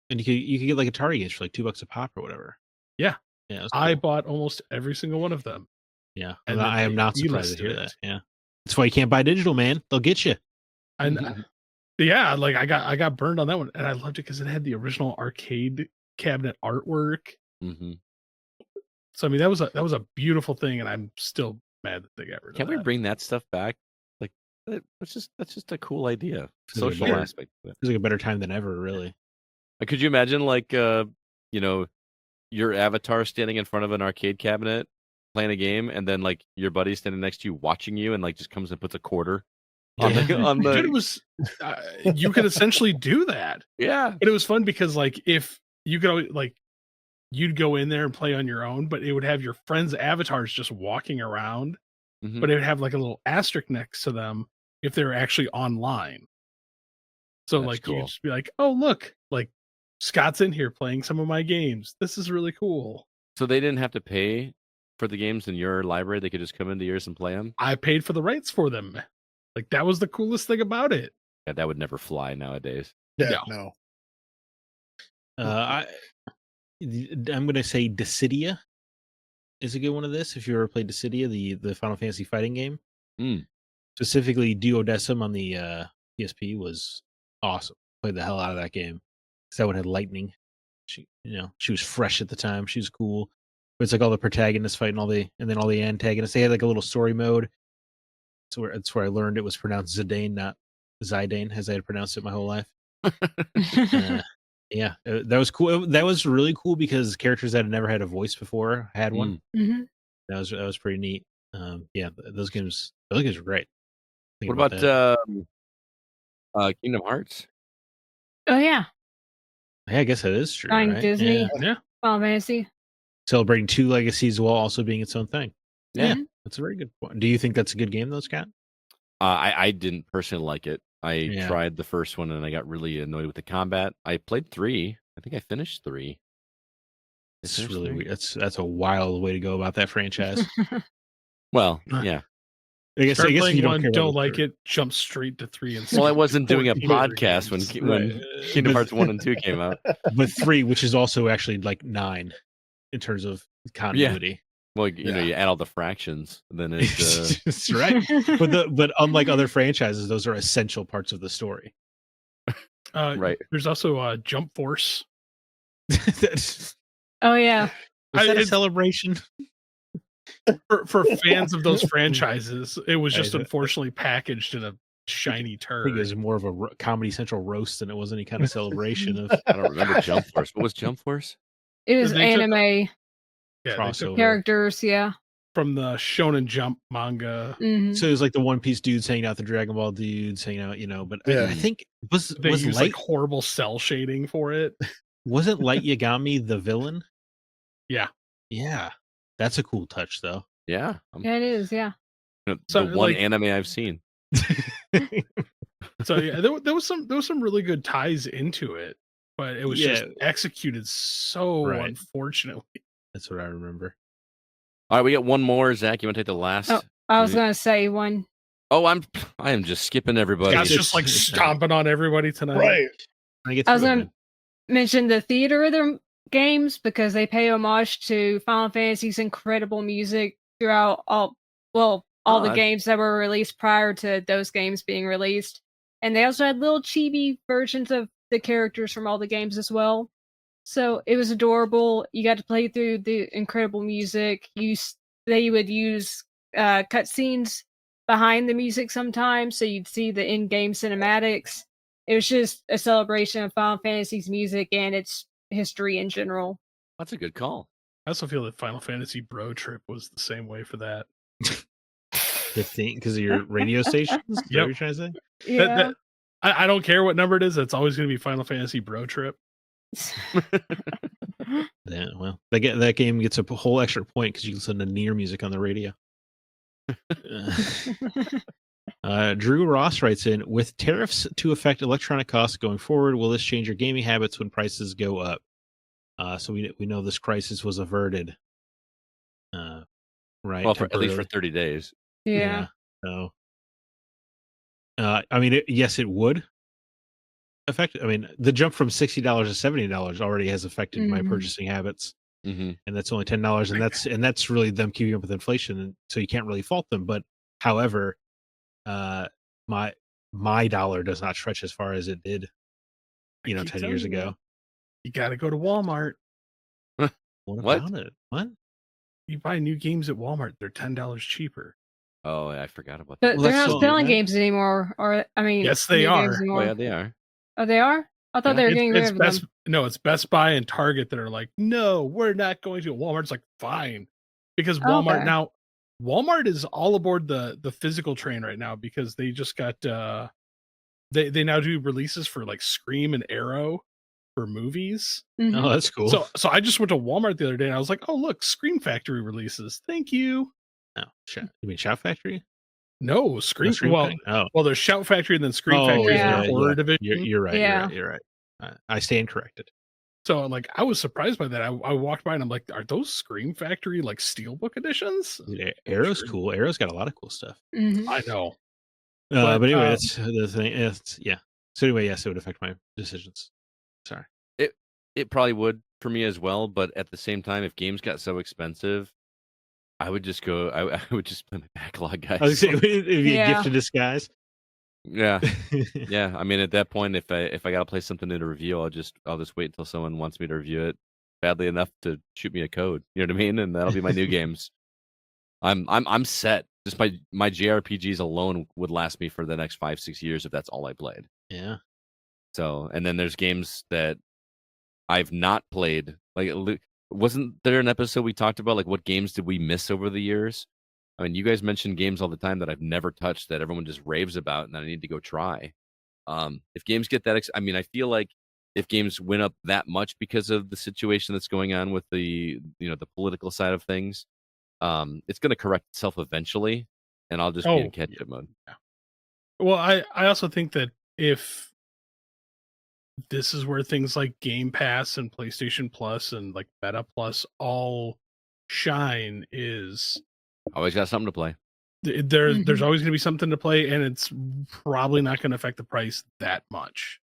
and you could get like Atari games for like $2 a pop or whatever. Yeah, cool. I bought almost every single one of them. Yeah, and I am not surprised to hear that. Yeah, that's why you can't buy digital, man. They'll get you. And yeah, like I got burned on that one, and I loved it because it had the original arcade cabinet artwork. Mm-hmm. So I mean, that was a beautiful thing, and I'm still mad that they got rid of it. Can we bring that stuff back? Like that's just a cool idea. Social aspect of it. It's like a better time than ever, really. Could you imagine like your avatar standing in front of an arcade cabinet playing a game, and then like your buddy standing next to you watching you, and like just comes and puts a quarter on the Dude, it was you could essentially do that. Yeah, but it was fun because like if you could like you'd go in there and play on your own, but it would have your friends' avatars just walking around, but it would have like a little asterisk next to them if they're actually online. So that's like cool. You could just be like, oh look, like Scott's in here playing some of my games. This is really cool. So they didn't have to pay for the games in your library. They could just come into yours and play them. I paid for the rights for them. Like that was the coolest thing about it. Yeah, that would never fly nowadays. Yeah, no. I'm gonna say Dissidia is a good one of this. If you ever played Dissidia, the Final Fantasy fighting game, specifically Duodecim on the PSP was awesome. Played the hell out of that game. That one had lightning. She was fresh at the time. She was cool. But it's like all the protagonists fighting and then all the antagonists. They had like a little story mode. That's where I learned it was pronounced Zidane, not Zidane, as I had pronounced it my whole life. Yeah, that was cool. That was really cool because characters that had never had a voice before had one. Mm-hmm. That was pretty neat. Yeah, those games were great. What about Kingdom Hearts? Oh yeah. Yeah, I guess that is true. Starring right? Disney. Yeah. Final Fantasy. Celebrating two legacies while also being its own thing. Yeah, that's a very good point. Do you think that's a good game, though, Scott? I didn't personally like it. I tried the first one and I got really annoyed with the combat. I played 3. I think I finished 3. It's really weird. That's a wild way to go about that franchise. Well, yeah. I guess if you don't like it, jump straight to 3 and 6. Well, I wasn't doing a podcast when Kingdom Hearts 1 and 2 came out. But 3, which is also actually like 9 in terms of continuity. Yeah. Well, you add all the fractions, then it's that's right. But unlike other franchises, those are essential parts of the story. Right. There's also Jump Force. Oh yeah. Is that a celebration? For fans of those franchises, it was just unfortunately packaged in a shiny turd. I think it was more of a Comedy Central roast than it was any kind of celebration of. I don't remember Jump Force. What was Jump Force? It was anime crossover characters, from the Shonen Jump manga. Mm-hmm. So it was like the One Piece dudes hanging out, the Dragon Ball dudes hanging out, But I think they used like horrible cell shading for it. Wasn't Light Yagami the villain? Yeah, that's a cool touch, though. Yeah, it is. Yeah, the one anime I've seen. So yeah, there was some really good ties into it, but it was just executed so unfortunately. That's what I remember. All right, we got one more. Zach, you want to take the last? Oh, I was gonna say one. Oh, I am just skipping everybody. Scott's just like stomping on everybody tonight. Right. I was gonna mention the theater rhythm games because they pay homage to Final Fantasy's incredible music throughout all the games that were released prior to those games being released. And they also had little chibi versions of the characters from all the games as well. So it was adorable. You got to play through the incredible music. They would use cutscenes behind the music sometimes, so you'd see the in-game cinematics. It was just a celebration of Final Fantasy's music and its history in general. That's a good call. I also feel that Final Fantasy Bro Trip was the same way for that. The thing, because of your radio stations? Is that what you're trying to say? Yeah. I don't care what number it is. It's always going to be Final Fantasy Bro Trip. Yeah, well, that game gets a whole extra point because you can listen to Nier music on the radio. Drew Ross writes in, with tariffs to affect electronic costs going forward, will this change your gaming habits when prices go up? So we know this crisis was averted. Right. Well, at least for 30 days. Yeah. So, I mean, yes, it would affect. I mean, the jump from $60 to $70 already has affected my purchasing habits, Mm-hmm. and that's only $10, and that's really them keeping up with inflation, and so you can't really fault them. But however, my dollar does not stretch as far as it did, 10 years ago. You got to go to Walmart. What about it? What? You buy new games at Walmart, they're $10 cheaper. Oh, I forgot about But that. they're not selling games anymore, or I mean, yes, they are. Oh, yeah, they are. Oh, they are. I thought they were getting rid of them. No, it's Best Buy and Target that are like, no, we're not going to. Walmart's like, fine, because Walmart now. Walmart is all aboard the physical train right now because they just got they now do releases for like Scream and Arrow for movies. Oh, that's cool. So I just went to Walmart the other day and I was like, oh look, Scream Factory releases. Thank you. Oh, you mean Shout Factory? No, Scream. Well, there's Shout Factory and then Scream Factory is the horror division. You're right. Yeah. You're right. I stand corrected. So like I was surprised by that. I walked by and I'm like, are those Scream Factory like Steelbook editions? Dude, Arrow's cool. Arrow's got a lot of cool stuff. I know. But anyway, that's the thing. So anyway, yes, it would affect my decisions. Sorry. It probably would for me as well, but at the same time, if games got so expensive, I would just go. I would just play my backlog, guys. I was gonna say, it'd be a gift in disguise. Yeah, yeah. I mean, at that point, if I gotta play something in a review, I'll just wait until someone wants me to review it badly enough to shoot me a code. You know what I mean? And that'll be my new games. I'm set. Just my JRPGs alone would last me for the next 5-6 years if that's all I played. Yeah. So, and then there's games that I've not played. Like, wasn't there an episode we talked about like what games did we miss over the years? I mean, you guys mention games all the time that I've never touched that everyone just raves about and that I need to go try. If games get that, I mean, I feel like if games went up that much because of the situation that's going on with the political side of things, it's going to correct itself eventually, and I'll just be in catch-up mode. Yeah. Well, I also think that if this is where things like Game Pass and PlayStation Plus and like Meta Plus all shine, is always got something to play. There's always going to be something to play, and it's probably not going to affect the price that much.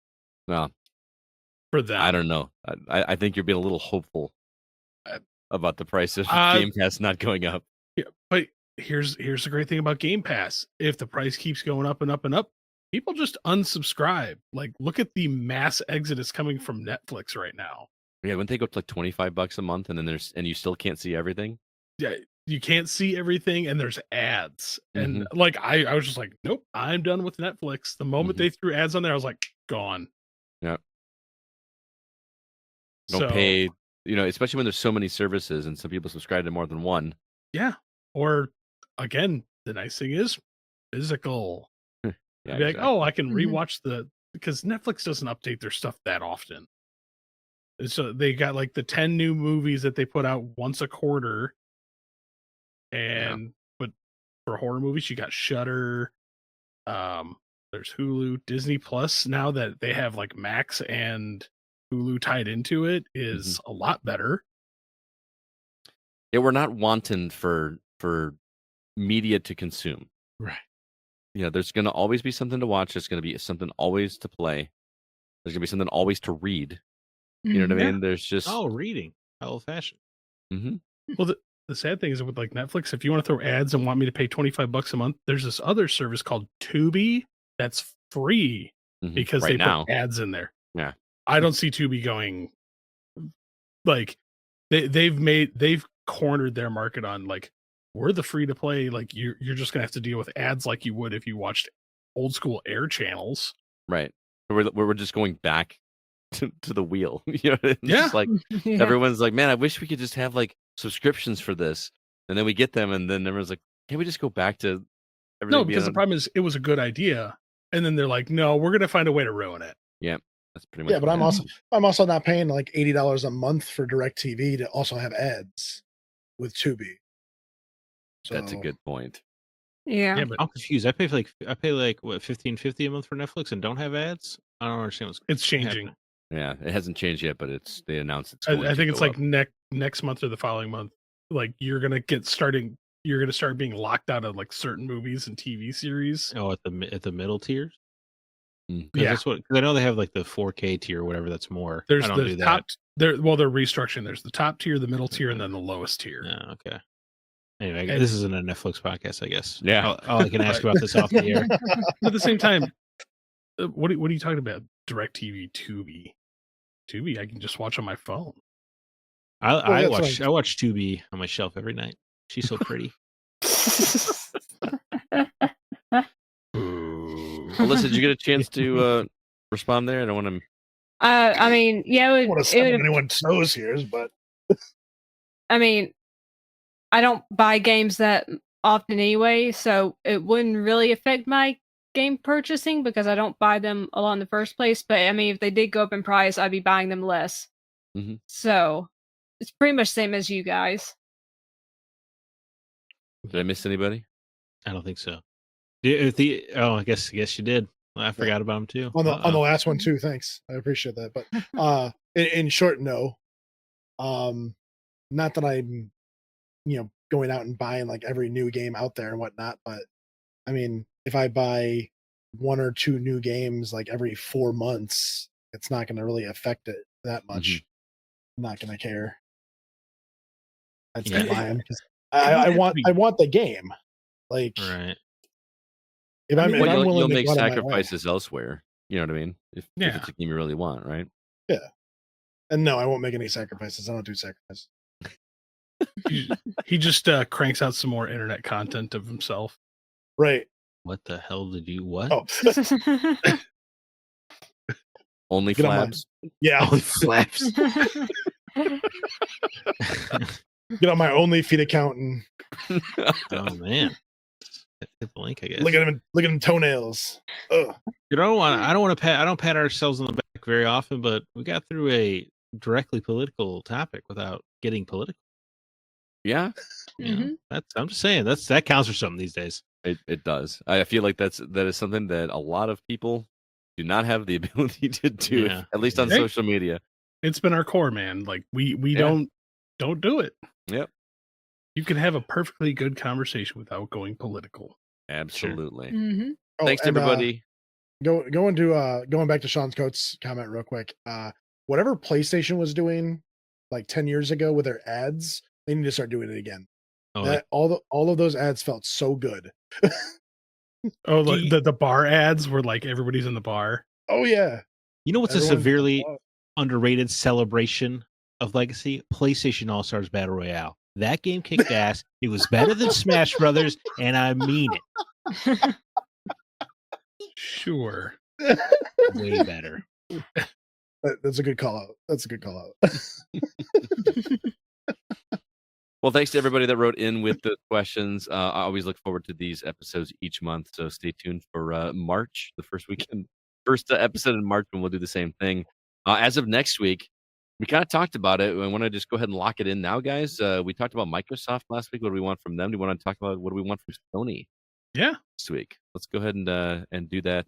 Well, for them, I don't know. I think you're being a little hopeful about the price of Game Pass not going up. Yeah, but here's the great thing about Game Pass: if the price keeps going up and up and up, people just unsubscribe. Like, look at the mass exodus coming from Netflix right now. Yeah, wouldn't they go to like $25 a month, and then you still can't see everything? Yeah, you can't see everything, and there's ads. And like I was just like, nope, I'm done with Netflix. The moment they threw ads on there, I was like, gone. Yeah. Don't pay, especially when there's so many services and some people subscribe to more than one. Yeah. Or again, the nice thing is physical. Yeah, be like, I can rewatch because Netflix doesn't update their stuff that often. So they got like the 10 new movies that they put out once a quarter. And but for horror movies, you got Shudder. There's Hulu, Disney Plus. Now that they have like Max and Hulu tied into it, is a lot better. Yeah, we're not wanting for media to consume. Right. Yeah, there's going to always be something to watch. There's going to be something always to play. There's going to be something always to read. You know what I mean? There's just reading. How old fashioned. Well, the sad thing is with like Netflix, if you want to throw ads and want me to pay $25 a month, there's this other service called Tubi that's free because they put ads in there. Yeah, I don't see Tubi going like they've cornered their market on like, we're the free to play. Like you're just gonna have to deal with ads like you would if you watched old school air channels. Right. We're just going back to the wheel. Yeah. Just like everyone's like, man, I wish we could just have like subscriptions for this, and then we get them, and then everyone's like, can't we just go back to everything? No, because the problem is it was a good idea, and then they're like, no, we're gonna find a way to ruin it. Yeah. That's pretty much. Yeah, but I'm also not paying like $80 a month for DirecTV to also have ads with Tubi. So, That's a good point. Yeah. but I'm confused. I pay like what $15.50 a month for Netflix and don't have ads. I don't understand what's it's changing. happening. Yeah, it hasn't changed yet, but they announced it's. I think it's like next month or the following month. Like you're gonna start being locked out of like certain movies and TV series. Oh, at the middle tiers. Mm. Because Yeah. that's what. Because I know they have like the 4K tier or whatever. That's more. There's I don't the do top. that. They're restructuring. There's the top tier, the middle tier, and then the lowest tier. Yeah. Okay. Anyway, And- this isn't a Netflix podcast, I guess. Yeah. I can ask about this off the air. But at the same time, what are you talking about? DirecTV, Tubi, I can just watch on my phone. I watch Tubi on my shelf every night. She's so pretty. Alyssa, did you get a chance to respond there? I don't want to. I mean, yeah, I don't want to step on anyone's toes here, but I mean, I don't buy games that often anyway, so it wouldn't really affect my game purchasing because I don't buy them a lot in the first place. But I mean, if they did go up in price, I'd be buying them less. Mhm. So it's pretty much same as you guys. Did I miss anybody? I don't think so. I guess you did. I forgot about him too. on the last one too. Thanks, I appreciate that. But in short, no. Not that I'm, going out and buying like every new game out there and whatnot. But I mean, if I buy 1 or 2 new games like every 4 months, it's not going to really affect it that much. I'm not going to care. I'd still buy them because I want the game. Like, right. if I'm willing you'll to make go out of my way. sacrifices elsewhere. You know what I mean? If it's a game you really want, right? Yeah. And no, I won't make any sacrifices. I don't do sacrifices. He just cranks out some more internet content of himself. Right. What the hell did you? What? Oh, Only Get on my- flaps. yeah. Only flaps. Get on my OnlyFeed account and Oh man. Hit the link, I guess. look at him toenails. Ugh. You know, I don't pat ourselves on the back very often, but we got through a directly political topic without getting political. Yeah, You know, I'm just saying that counts for something these days. it does. I feel like that is something that a lot of people do not have the ability to do, Yeah. at least on Hey. social media. It's been our core, man. Like we don't do it. Yep. You can have a perfectly good conversation without going political. Absolutely. Oh, Thanks to and, everybody. Going back to Sean Coates' comment real quick. Whatever PlayStation was doing like 10 years ago with their ads, they need to start doing it again. Oh, All of those ads felt so good. Oh, like the bar ads were like everybody's in the bar. Oh yeah. you know what's Everyone- a severely underrated celebration of legacy? PlayStation All Stars Battle Royale. That game kicked ass. It was better than Smash Brothers, and I mean it. Sure. Way better. That's a good call out. That's a good call out. Well, thanks to everybody that wrote in with the questions. I always look forward to these episodes each month, so stay tuned for March, the first episode in March, when we'll do the same thing. As of next week, we kind of talked about it. I want to just go ahead and lock it in now, guys. We talked about Microsoft last week. What do we want from them? Do we want to talk about what do we want from Sony Yeah. this week? Let's go ahead and do that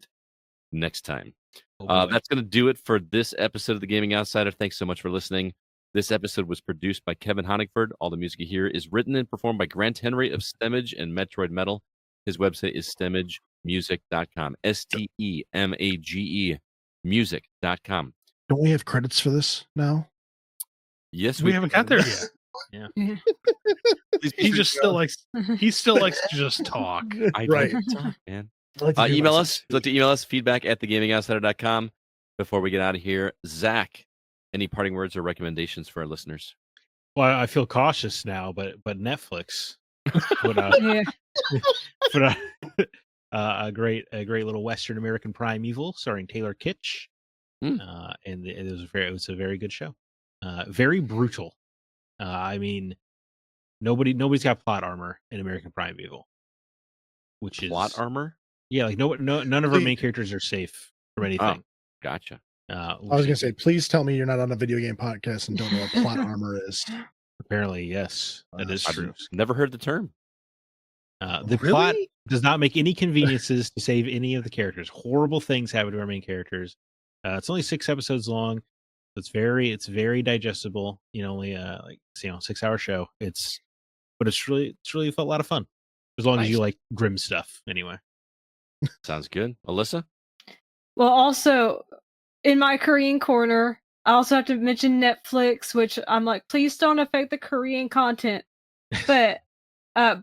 next time. Oh, boy. That's going to do it for this episode of The Gaming Outsider. Thanks so much for listening. This episode was produced by Kevin Honigford. All the music you hear is written and performed by Grant Henry of Stemage and Metroid Metal. His website is stemagemusic.com. STEMAGE music.com. Don't we have credits for this now? Yes, We haven't got there yet. He still likes to just talk. I Right. like to talk, man. I like to do Email myself. us. If you'd like to email us, feedback@thegamingoutsider.com. Before we get out of here, Zach, any parting words or recommendations for our listeners? Well, I feel cautious now, but Netflix put Yeah. a great little Western American primeval starring Taylor Kitsch, Hmm. and it was a very good show. Very brutal. I mean, nobody's got plot armor in American Primeval, which is Plot armor? Yeah, like none of our main characters are safe from anything. Gotcha. I was going to say, please tell me you're not on a video game podcast and don't know what plot armor is. Apparently, yes, that is true. Never heard the term. The plot does not make any conveniences to save any of the characters. Horrible things happen to our main characters. It's only 6 episodes long. So it's very digestible. Only 6-hour show. But it's really felt a lot of fun. As long as you like grim stuff, anyway. Sounds good. Alyssa? Well, also in my Korean corner, I also have to mention Netflix, which I'm like, please don't affect the Korean content. But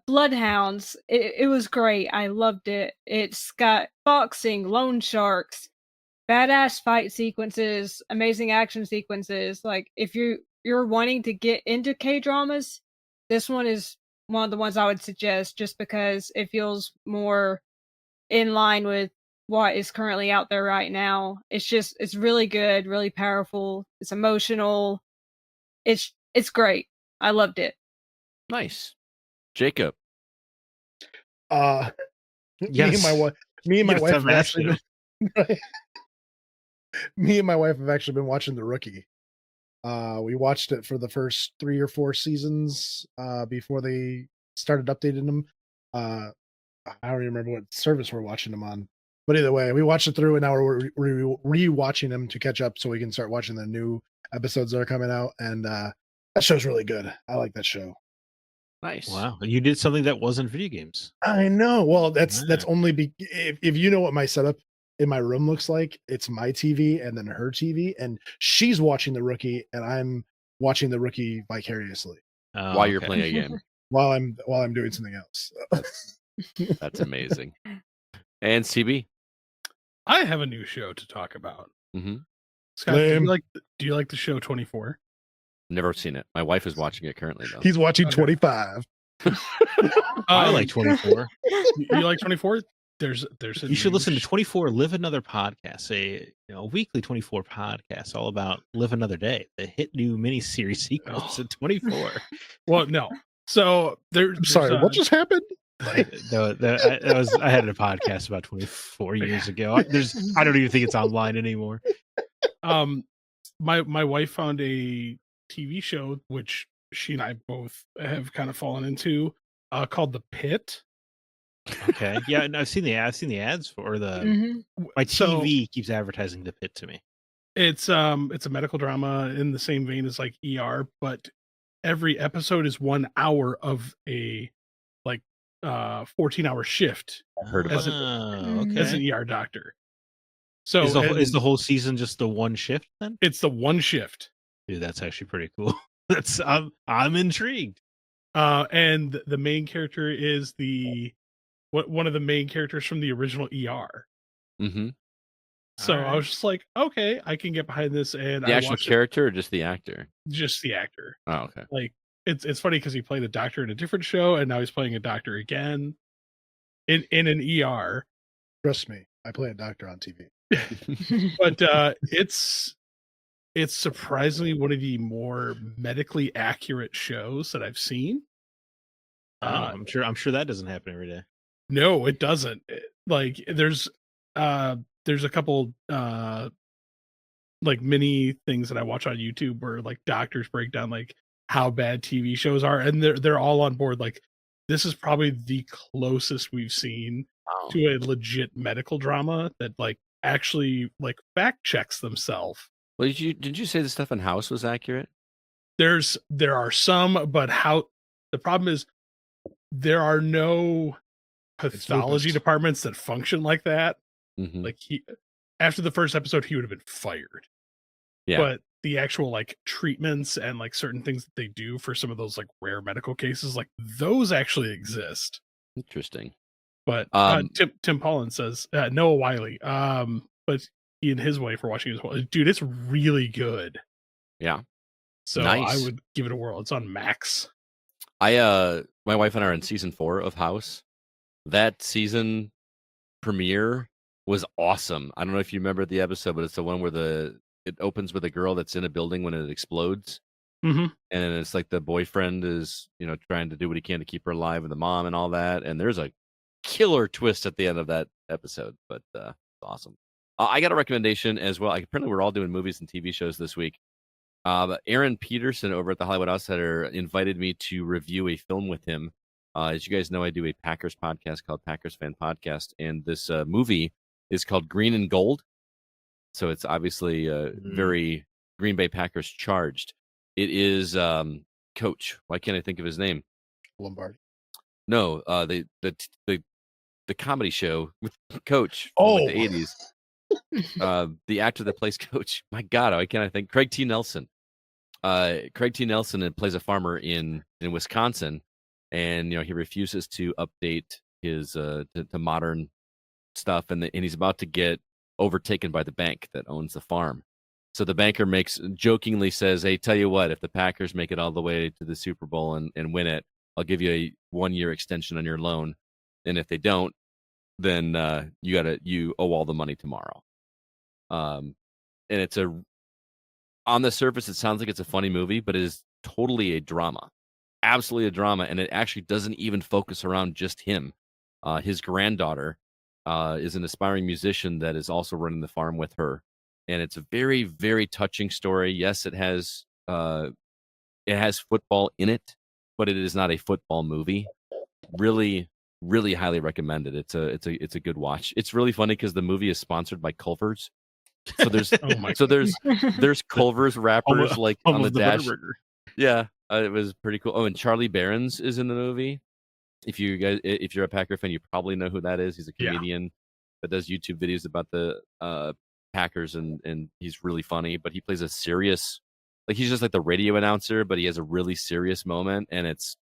Bloodhounds, it was great. I loved it. It's got boxing, loan sharks, badass fight sequences, amazing action sequences. Like, if you're wanting to get into K-dramas, this one is one of the ones I would suggest, just because it feels more in line with what is currently out there right now. It's really good, really powerful. It's emotional. It's great. I loved it. Nice. Jacob? Yes. Me and my wife have actually been watching The Rookie. We watched it for the first 3 or 4 seasons before they started updating them. I don't even remember what service we're watching them on. But either way, we watched it through, and now we're re-watching them to catch up so we can start watching the new episodes that are coming out. And that show's really good. I like that show. Nice. Wow. You did something that wasn't video games. I know. Well, that's only if you know what my setup in my room looks like. It's my TV and then her TV, and she's watching The Rookie, and I'm watching The Rookie vicariously while you're playing a game. while I'm doing something else. That's amazing. And CB? I have a new show to talk about. Mm-hmm. Scott, do you like the show 24? Never seen it. My wife is watching it currently, though. He's watching 25. I like 24. You like 24? There's you should listen to 24 Live Another podcast, a weekly 24 podcast all about Live Another Day, the hit new miniseries sequence of 24. Well, no. So I'm sorry, what just happened? I had a podcast about 24 years ago. I don't even think it's online anymore. My wife found a TV show which she and I both have kind of fallen into, called The Pit. Okay, yeah, and I've seen the ads for the. My TV keeps advertising The Pit to me. It's a medical drama in the same vein as like ER, but every episode is 1 hour of a 14-hour shift. I heard about as an ER doctor. So is the whole season just the one shift then? It's the one shift. Dude, that's actually pretty cool. I'm intrigued. And the main character is one of the main characters from the original ER. Mm-hmm. So I was just like, okay, I can get behind this. And the actual character or just the actor? Just the actor. Oh, okay. Like it's funny because he played a doctor in a different show, and now he's playing a doctor again in an ER. Trust me, I play a doctor on TV. But it's surprisingly one of the more medically accurate shows that I've seen. I'm sure that doesn't happen every day. No, it doesn't. Like there's a couple mini things that I watch on YouTube where like doctors break down like how bad TV shows are, and they're all on board. Like this is probably the closest we've seen to a legit medical drama that like actually like fact checks themselves. Well, did you say the stuff in House was accurate? There are some, but the problem is there are no pathology departments that function like that. Mm-hmm. Like after the first episode, he would have been fired. Yeah. But the actual like treatments and like certain things that they do for some of those like rare medical cases, like those actually exist. Interesting. But Tim Pollan says Noah Wiley. But he and his wife are watching as well. Dude, it's really good. Yeah. So nice. I would give it a whirl. It's on Max. My wife and I are in season 4 of House. That season premiere was awesome. I don't know if you remember the episode, but it's the one where it opens with a girl that's in a building when it explodes. Mm-hmm. And it's like the boyfriend is, trying to do what he can to keep her alive and the mom and all that. And there's a killer twist at the end of that episode, but awesome. I got a recommendation as well. Apparently, we're all doing movies and TV shows this week. Aaron Peterson over at the Hollywood Outsider invited me to review a film with him. As you guys know, I do a Packers podcast called Packers Fan Podcast, and this movie is called Green and Gold. So it's obviously very Green Bay Packers charged. It is Coach. Why can't I think of his name? Lombardi. No, the comedy show with Coach from like the 80s. The actor that plays Coach. My God, why can't I think? Craig T. Nelson. Craig T. Nelson plays a farmer in Wisconsin, and he refuses to update his to modern stuff, and he's about to get overtaken by the bank that owns the farm. So the banker jokingly says, "Hey, tell you what, if the Packers make it all the way to the Super Bowl and win it, I'll give you a 1-year extension on your loan, and if they don't, then you owe all the money tomorrow." And it's on the surface, it sounds like it's a funny movie, but it is totally a drama, absolutely a drama, and it actually doesn't even focus around just him. His granddaughter is an aspiring musician that is also running the farm with her, and it's a very, very touching story. Yes, it has football in it, but it is not a football movie. Really, really highly recommended. It's a good watch. It's really funny because the movie is sponsored by Culver's. So there's Culver's wrappers like on the dash. Yeah, it was pretty cool. Oh, and Charlie Barron's is in the movie. If you're a Packer fan, you probably know who that is. He's a comedian that does YouTube videos about the Packers, and he's really funny. But he plays a serious, he's just like the radio announcer, but he has a really serious moment, and it's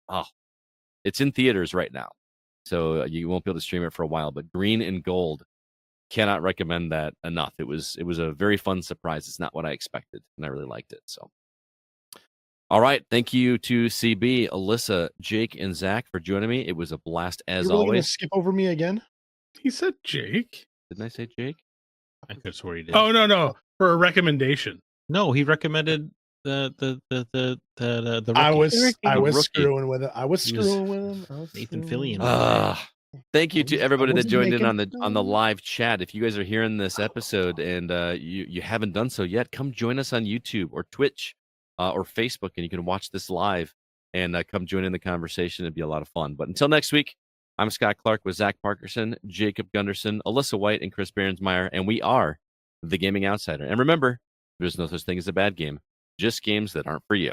in theaters right now, so you won't be able to stream it for a while. But Green and Gold, cannot recommend that enough. It was a very fun surprise. It's not what I expected, and I really liked it. So, all right, thank you to CB, Alyssa, Jake, and Zach for joining me. It was a blast as You're always. To skip over me again? He said Jake. Didn't I say Jake? I could swear he did. Oh no, for a recommendation. No, he recommended the rookie. I was rookie. screwing with it. I was screwing with him. Nathan Fillion. Thank you to everybody that joined in on the live chat. If you guys are hearing this episode and you haven't done so yet, come join us on YouTube or Twitch or Facebook, and you can watch this live and come join in the conversation. It'd be a lot of fun. But until next week, I'm Scott Clark with Zach Parkerson, Jacob Gunderson, Alyssa White, and Chris Behrensmeyer, and we are the Gaming Outsider. And remember, there's no such thing as a bad game, just games that aren't for you.